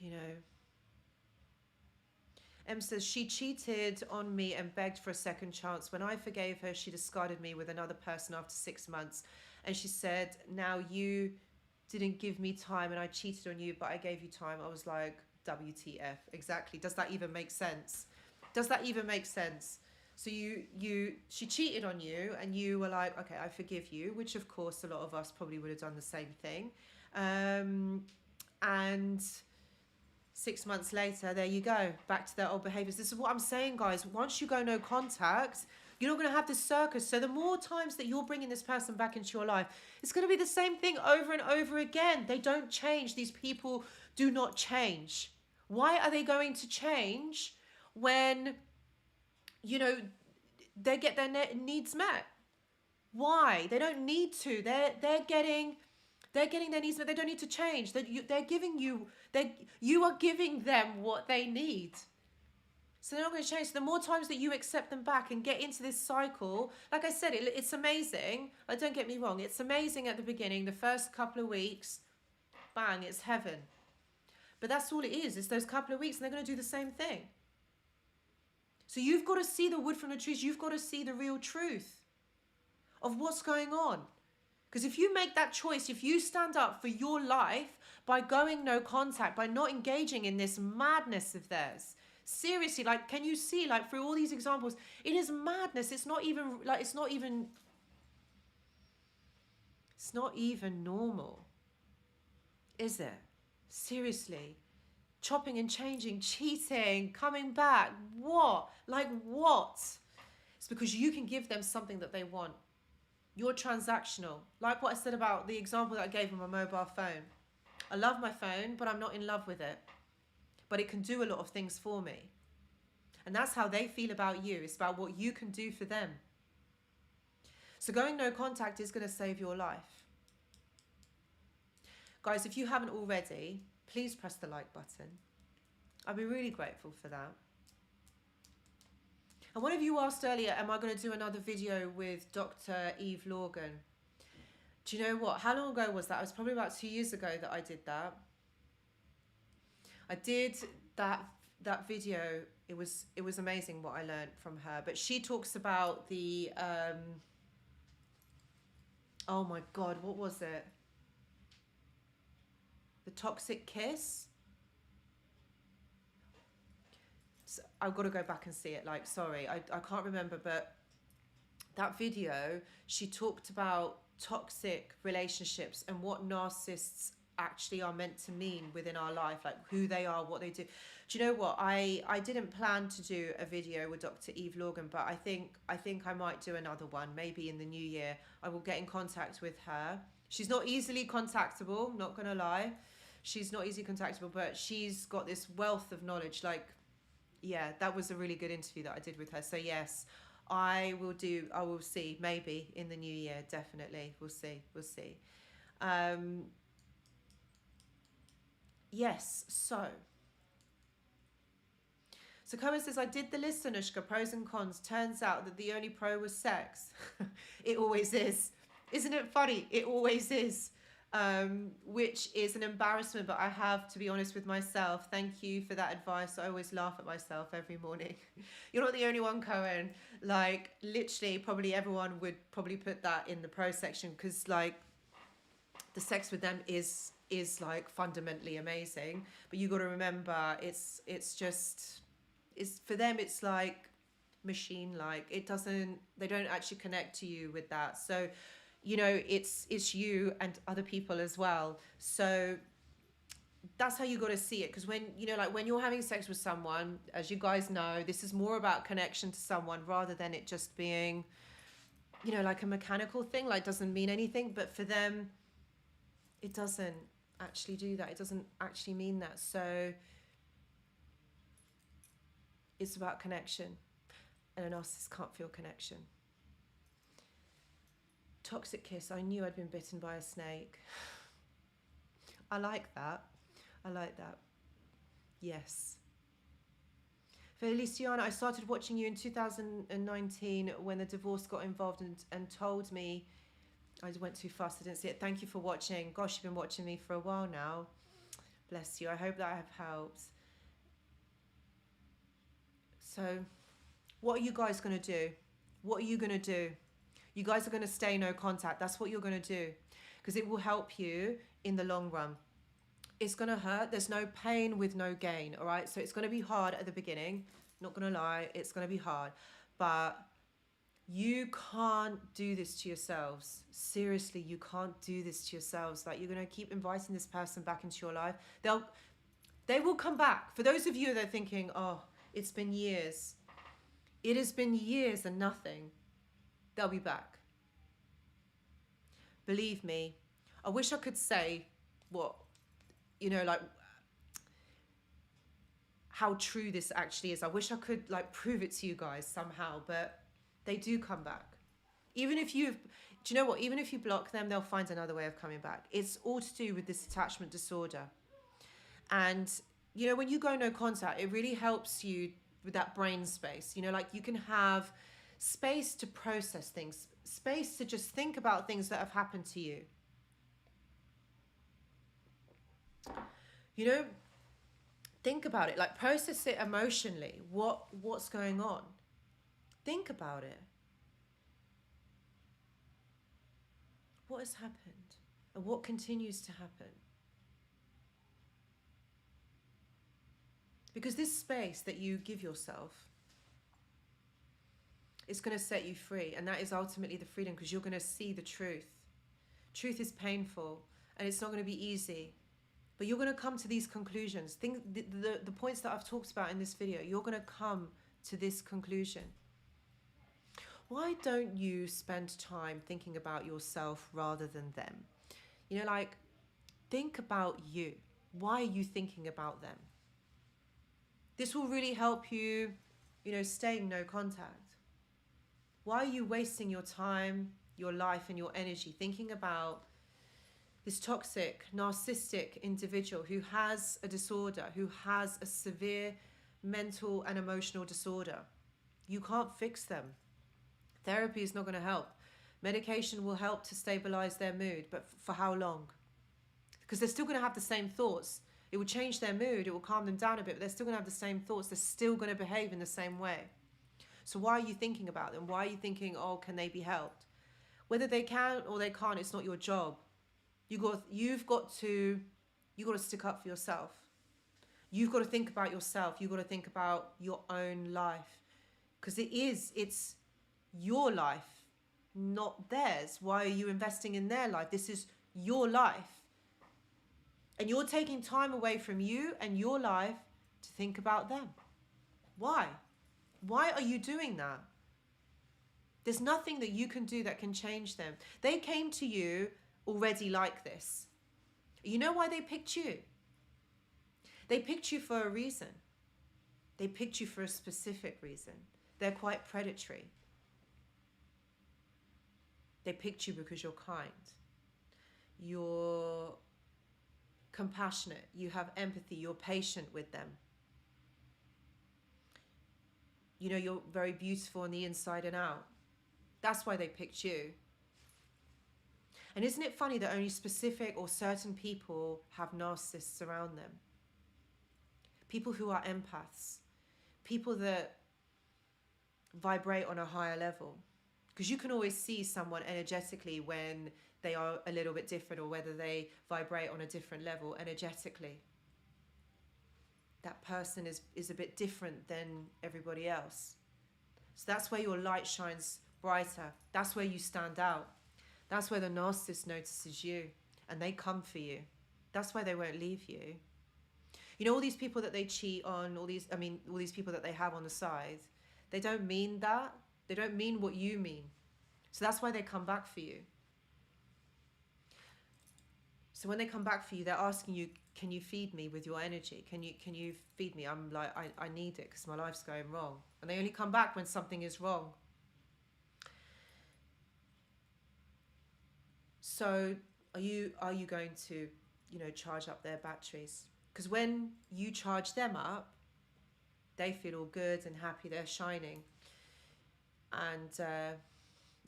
You know. Em says, she cheated on me and begged for a second chance. When I forgave her, she discarded me with another person after 6 months. And she said, now you didn't give me time and I cheated on you, but I gave you time. I was like, WTF. Exactly. Does that even make sense? Does that even make sense? So she cheated on you and you were like, okay, I forgive you, which of course a lot of us probably would have done the same thing. And 6 months later, there you go, back to their old behaviours. This is what I'm saying, guys. Once you go no contact, you're not going to have this circus. So the more times that you're bringing this person back into your life, it's going to be the same thing over and over again. They don't change. These people do not change. Why are they going to change when, you know, they get their needs met? Why? They don't need to. They're getting their needs met. They don't need to change. You are giving them what they need. So they're not going to change. So the more times that you accept them back and get into this cycle, like I said, it's amazing. Like, don't get me wrong. It's amazing at the beginning, the first couple of weeks, bang, it's heaven. But that's all it is. It's those couple of weeks and they're going to do the same thing. So you've got to see the wood from the trees. You've got to see the real truth of what's going on. Because if you make that choice, if you stand up for your life by going no contact, by not engaging in this madness of theirs, seriously, like, can you see, like, through all these examples, it is madness. It's not even, like, it's not even normal, is it? Seriously. Chopping and changing, cheating, coming back. What? Like, what? It's because you can give them something that they want. You're transactional. Like what I said about the example that I gave of my mobile phone. I love my phone, but I'm not in love with it. But it can do a lot of things for me. And that's how they feel about you. It's about what you can do for them. So going no contact is going to save your life. Guys, if you haven't already, please press the like button. I'd be really grateful for that. And one of you asked earlier, am I going to do another video with Dr. Eve Lorgan? Do you know what? How long ago was that? It was probably about 2 years ago that I did that. I did that video. It was amazing what I learned from her. But she talks about the oh my God, what was it? The toxic kiss. So I've got to go back and see it. Like, sorry, I can't remember, but that video, she talked about toxic relationships and what narcissists actually are meant to mean within our life, like who they are, what they do. Do you know what? I didn't plan to do a video with Dr. Eve Lorgan, but I think I might do another one, maybe in the new year. I will get in contact with her. She's not easily contactable, not gonna lie. She's not easily contactable, but she's got this wealth of knowledge. Like, yeah, that was a really good interview that I did with her. So yes, I will see, maybe in the new year, definitely. We'll see. Yes, so Cohen says, I did the list, Anushka, pros and cons. Turns out that the only pro was sex. It always is. Isn't it funny? It always is. Which is an embarrassment, but I have to be honest with myself. Thank you for that advice. I always laugh at myself every morning. You're not the only one, Cohen. Like, literally, probably everyone would probably put that in the pro section, because like the sex with them is like fundamentally amazing. But you got to remember, it's for them, it's like machine like. They don't actually connect to you with that. So you know, it's you and other people as well. So that's how you got to see it. Because when, you know, like when you're having sex with someone, as you guys know, this is more about connection to someone rather than it just being, you know, like a mechanical thing, like doesn't mean anything. But for them, it doesn't actually do that. It doesn't actually mean that. So it's about connection. And a narcissist can't feel connection. Toxic kiss. I knew I'd been bitten by a snake. I like that. Yes. Feliciana, I started watching you in 2019 when the divorce got involved and told me I went too fast. I didn't see it. Thank you for watching. Gosh, you've been watching me for a while now. Bless you. I hope that I have helped. So, what are you guys going to do? What are you going to do? You guys are going to stay no contact. That's what you're going to do, because it will help you in the long run. It's going to hurt. There's no pain with no gain, all right? So it's going to be hard at the beginning. Not going to lie. It's going to be hard. But you can't do this to yourselves. Seriously, you can't do this to yourselves. Like, you're going to keep inviting this person back into your life. They will come back. For those of you that are thinking, oh, it's been years. It has been years and nothing. They'll be back. Believe me. I wish I could say what, you know, like how true this actually is. I wish I could like prove it to you guys somehow, but they do come back. Even if do you know what? Even if you block them, they'll find another way of coming back. It's all to do with this attachment disorder. And, you know, when you go no contact, it really helps you with that brain space. You know, like you can have space to process things, space to just think about things that have happened to you. You know, think about it, like process it emotionally. What's going on? Think about it. What has happened and what continues to happen? Because this space that you give yourself is going to set you free, and that is ultimately the freedom, because you're going to see the truth. Truth is painful and it's not going to be easy, but you're going to come to these conclusions. The points that I've talked about in this video, you're going to come to this conclusion. Why don't you spend time thinking about yourself rather than them? You know, like, think about you. Why are you thinking about them? This will really help you, you know, stay in no contact. Why are you wasting your time, your life, and your energy thinking about this toxic, narcissistic individual who has a disorder, who has a severe mental and emotional disorder? You can't fix them. Therapy is not going to help. Medication will help to stabilize their mood, but for how long? Because they're still going to have the same thoughts. It will change their mood, it will calm them down a bit, but they're still going to have the same thoughts. They're still going to behave in the same way. So why are you thinking about them? Why are you thinking, oh, can they be helped? Whether they can or they can't, it's not your job. You've got to stick up for yourself. You've got to think about yourself. You've got to think about your own life. Because it's your life, not theirs. Why are you investing in their life? This is your life. And you're taking time away from you and your life to think about them. Why? Why are you doing that? There's nothing that you can do that can change them. They came to you already like this. You know why they picked you? They picked you for a reason. They picked you for a specific reason. They're quite predatory. They picked you because you're kind. You're compassionate. You have empathy. You're patient with them. You know, you're very beautiful on the inside and out. That's why they picked you. And isn't it funny that only specific or certain people have narcissists around them? People who are empaths. People that vibrate on a higher level. Because you can always see someone energetically when they are a little bit different, or whether they vibrate on a different level energetically. That person is a bit different than everybody else. So that's where your light shines brighter. That's where you stand out. That's where the narcissist notices you and they come for you. That's why they won't leave you. You know, all these people that they cheat on, all these people that they have on the side, they don't mean that. They don't mean what you mean. So that's why they come back for you. So when they come back for you, they're asking you, can you feed me with your energy? Can you feed me? I'm like, I need it because my life's going wrong. And they only come back when something is wrong. So are you going to, you know, charge up their batteries? Because when you charge them up, they feel all good and happy, they're shining. And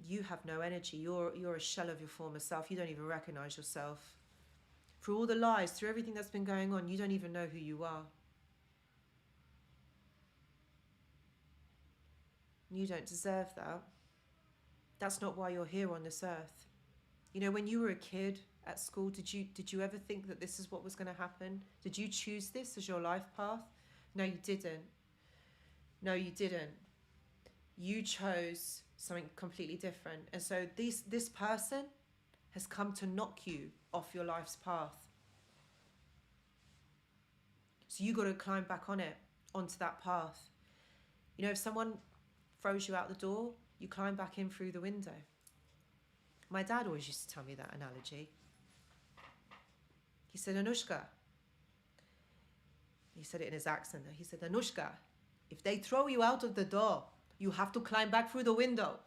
you have no energy. You're a shell of your former self. You don't even recognize yourself. Through all the lies, through everything that's been going on, you don't even know who you are. You don't deserve that. That's not why you're here on this earth. You know, when you were a kid at school, did you ever think that this is what was going to happen? Did you choose this as your life path? No, you didn't. No, you didn't. You chose something completely different. And so this person has come to knock you off your life's path. So you got to climb back on it, onto that path. You know, if someone throws you out the door, you climb back in through the window. My dad always used to tell me that analogy. He said, Anushka. He said it in his accent. He said, Anushka, if they throw you out of the door, you have to climb back through the window.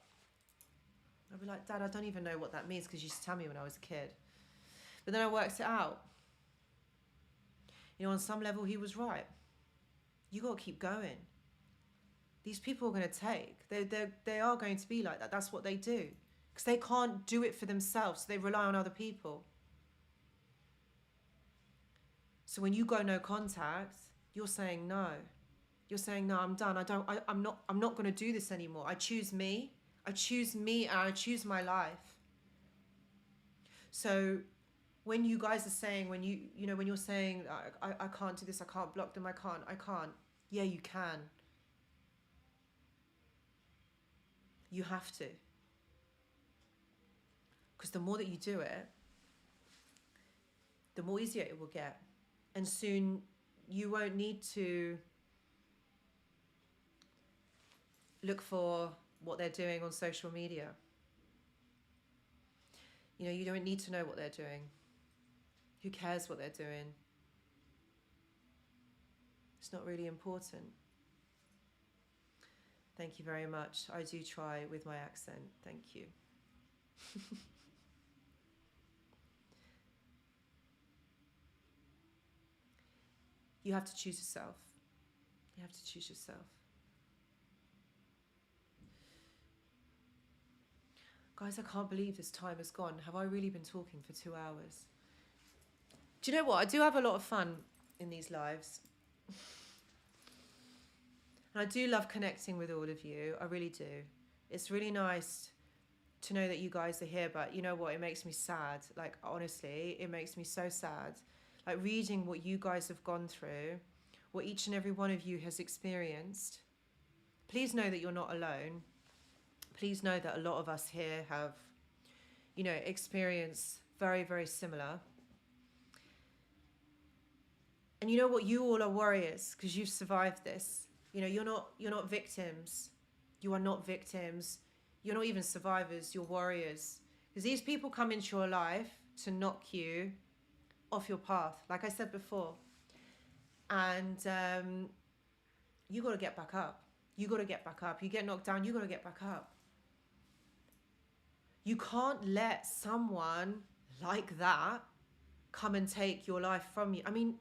I'd be like, Dad, I don't even know what that means, because you used to tell me when I was a kid. But then I worked it out. You know, on some level, he was right. You got to keep going. these people are going to take. They are going to be like that. That's what they do. Because they can't do it for themselves. So they rely on other people. So when you go no contact, you're saying no. You're saying, no, I'm done. I'm not going to do this anymore. I choose me. I choose me and I choose my life. So when you guys are saying, when you're saying, I can't do this, I can't block them, I can't. Yeah, you can. You have to. Because the more that you do it, the more easier it will get. And soon you won't need to look for what they're doing on social media. You don't need to know what they're doing. Who cares what they're doing? It's not really important. Thank you very much. I do try with my accent. Thank you. You have to choose yourself. You have to choose yourself. Guys, I can't believe this time has gone. Have I really been talking for 2 hours? Do you know what? I do have a lot of fun in these lives. And I do love connecting with all of you. I really do. It's really nice to know that you guys are here, but you know what? It makes me sad. Like, honestly, it makes me so sad. Like, reading what you guys have gone through, what each and every one of you has experienced. Please know that you're not alone. Please know that a lot of us here have, experienced very, very similar. And you know what? You all are warriors because you've survived this. You're not victims. You are not victims. You're not even survivors. You're warriors. Because these people come into your life to knock you off your path, like I said before. And you got to get back up. You got to get back up. You get knocked down, you got to get back up. You can't let someone like that come and take your life from you. I mean,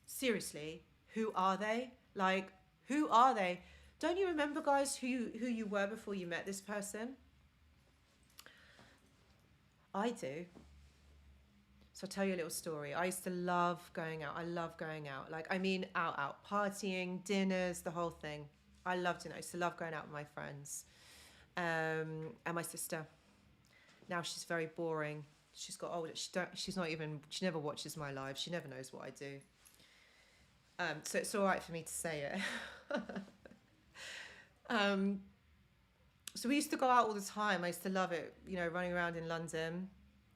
seriously, who are they? Like, who are they? Don't you remember, guys, who you were before you met this person? I do. So I'll tell you a little story. I used to love going out. I love going out. Like, I mean, out, partying, dinners, the whole thing. I loved it. I used to love going out with my friends. And my sister. Now she's very boring. She's got older. She never watches my live. She never knows what I do. So it's all right for me to say it. So we used to go out all the time. I used to love it, running around in London,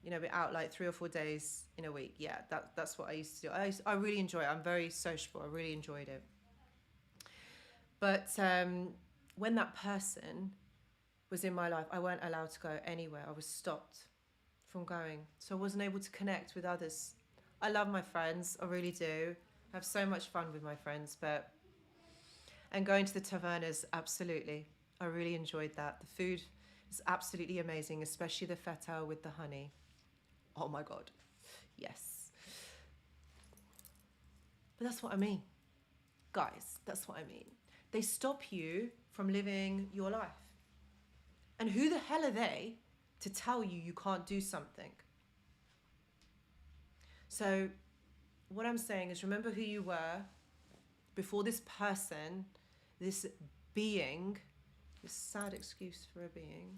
we're out like 3 or 4 days in a week. Yeah, that's what I used to do. I really enjoy it. I'm very sociable. I really enjoyed it. But when that person was in my life, I weren't allowed to go anywhere. I was stopped from going. So I wasn't able to connect with others. I love my friends. I really do. I have so much fun with my friends. And going to the tavernas, absolutely. I really enjoyed that. The food is absolutely amazing, especially the feta with the honey. Oh my God. Yes. But that's what I mean. Guys, that's what I mean. They stop you from living your life. And who the hell are they to tell you you can't do something? So what I'm saying is, remember who you were before this person, this being, this sad excuse for a being,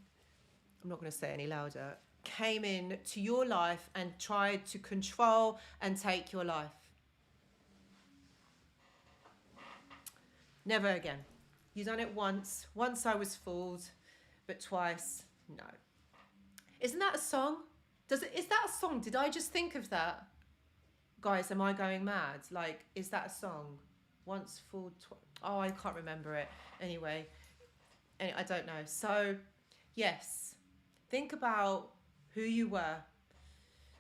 I'm not going to say any louder, came in to your life and tried to control and take your life. Never again. You done it once. Once I was fooled, but twice, no. Isn't that a song? Is that a song? Did I just think of that? Guys, am I going mad? Like, is that a song? Once fooled, twice. Oh, I can't remember it. Anyway, I don't know. So, yes, think about who you were.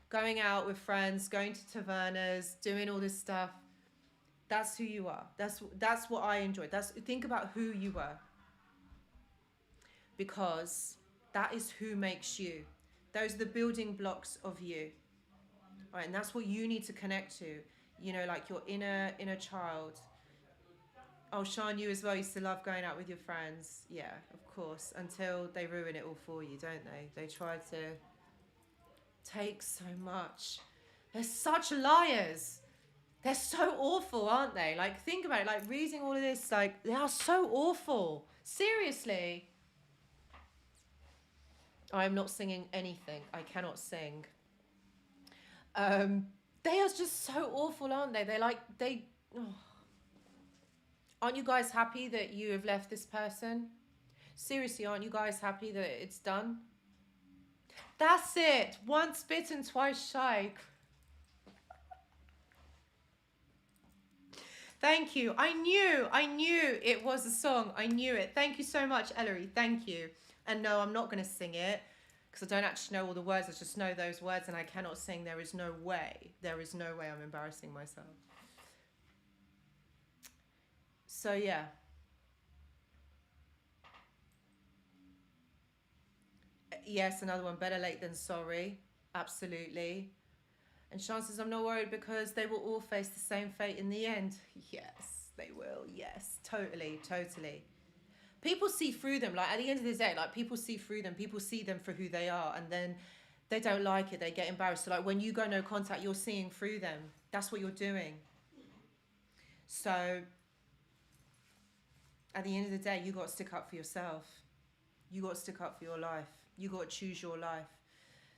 Going out with friends, going to tavernas, doing all this stuff. That's who you are. That's what I enjoyed. Think about who you were. Because that is who makes you. Those are the building blocks of you. All right, and that's what you need to connect to. Like your inner child. Oh, Sean, you as well used to love going out with your friends. Yeah, of course. Until they ruin it all for you, don't they? They try to take so much. They're such liars. They're so awful, aren't they? Like, think about it. Like, reading all of this, like, they are so awful. Seriously. I'm not singing anything. I cannot sing. They are just so awful, aren't they? They're like, oh. Aren't you guys happy that you have left this person? Seriously, aren't you guys happy that it's done? That's it. Once bitten, twice shy. Thank you. I knew it was a song. I knew it. Thank you so much, Ellery. Thank you. And no, I'm not going to sing it because I don't actually know all the words. I just know those words and I cannot sing. There is no way. There is no way I'm embarrassing myself. So, yeah. Yes, another one. Better late than sorry. Absolutely. And chances I'm not worried because they will all face the same fate in the end. Yes, they will. Yes, totally, totally. People see through them. Like, at the end of the day, like, people see through them. People see them for who they are. And then they don't like it. They get embarrassed. So, like, when you go no contact, you're seeing through them. That's what you're doing. So, at the end of the day, you got to stick up for yourself. You got to stick up for your life. You got to choose your life.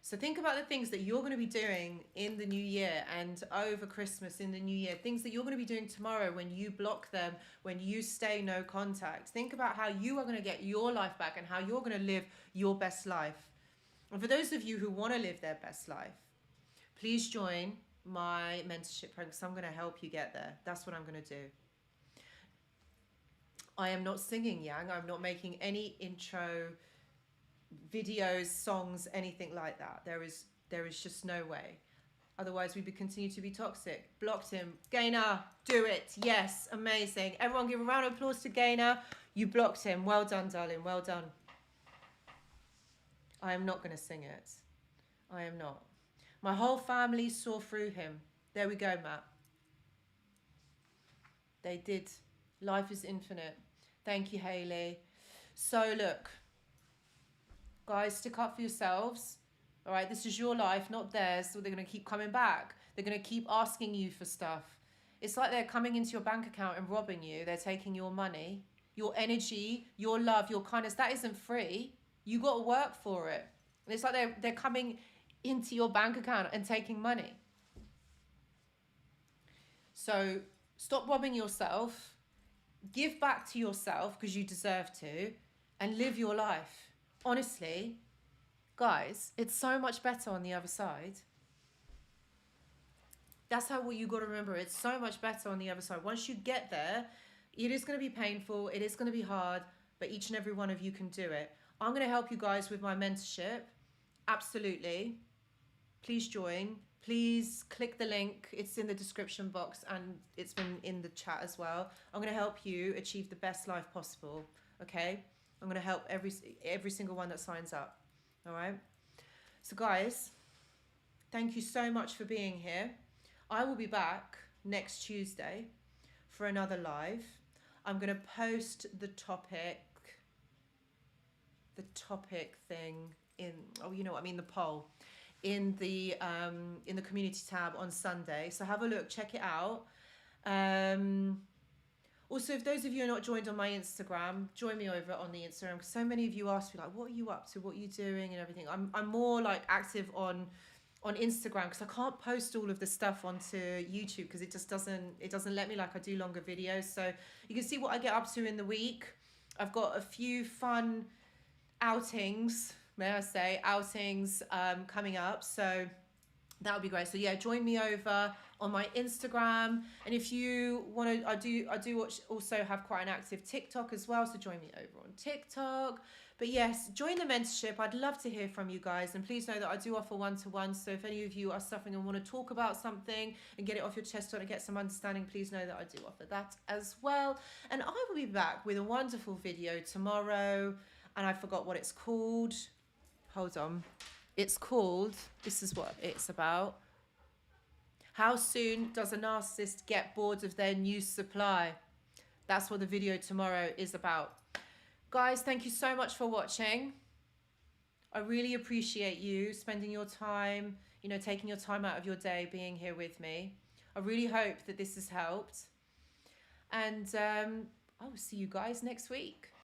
So think about the things that you're going to be doing in the new year and over Christmas in the new year. Things that you're going to be doing tomorrow when you block them, when you stay no contact. Think about how you are going to get your life back and how you're going to live your best life. And for those of you who want to live their best life, please join my mentorship program because I'm going to help you get there. That's what I'm going to do. I am not singing, Yang. I'm not making any intro videos, songs, anything like that. There is just no way. Otherwise, we would continue to be toxic. Blocked him. Gaynor, do it. Yes, amazing. Everyone give a round of applause to Gaynor. You blocked him. Well done, darling. Well done. I am not going to sing it. I am not. My whole family saw through him. There we go, Matt. They did. Life is infinite. Thank you, Hayley. So, look. Guys, stick up for yourselves. All right, this is your life, not theirs. So they're going to keep coming back. They're going to keep asking you for stuff. It's like they're coming into your bank account and robbing you. They're taking your money, your energy, your love, your kindness. That isn't free. You got to work for it. And it's like they're coming into your bank account and taking money. So stop robbing yourself. Give back to yourself because you deserve to. And live your life. Honestly, guys, it's so much better on the other side. That's how you got to remember. It's so much better on the other side. Once you get there, it is going to be painful. It is going to be hard, but each and every one of you can do it. I'm going to help you guys with my mentorship. Absolutely. Please join. Please click the link. It's in the description box and it's been in the chat as well. I'm going to help you achieve the best life possible. Okay? I'm going to help every single one that signs up. All right? So guys, thank you so much for being here. I will be back next Tuesday for another live. I'm going to post the topic thing in, oh, you know what I mean, the poll in the community tab on Sunday. So have a look, check it out. Also, if those of you are not joined on my Instagram, join me over on the Instagram because so many of you ask me like, what are you up to? What are you doing and everything? I'm more like active on Instagram because I can't post all of the stuff onto YouTube because it just doesn't let me like I do longer videos. So you can see what I get up to in the week. I've got a few fun outings, coming up. So that would be great. So yeah, join me over on my Instagram. And if you want to, I do also have quite an active TikTok as well. So join me over on TikTok. But yes, join the mentorship. I'd love to hear from you guys. And please know that I do offer one-to-one. So if any of you are suffering and want to talk about something and get it off your chest or to get some understanding, please know that I do offer that as well. And I will be back with a wonderful video tomorrow. And I forgot what it's called. Hold on. It's called, this is what it's about. How soon does a narcissist get bored of their new supply? that's what the video tomorrow is about. Guys, thank you so much for watching. I really appreciate you spending your time, you know, taking your time out of your day being here with me. I really hope that this has helped. And I will see you guys next week.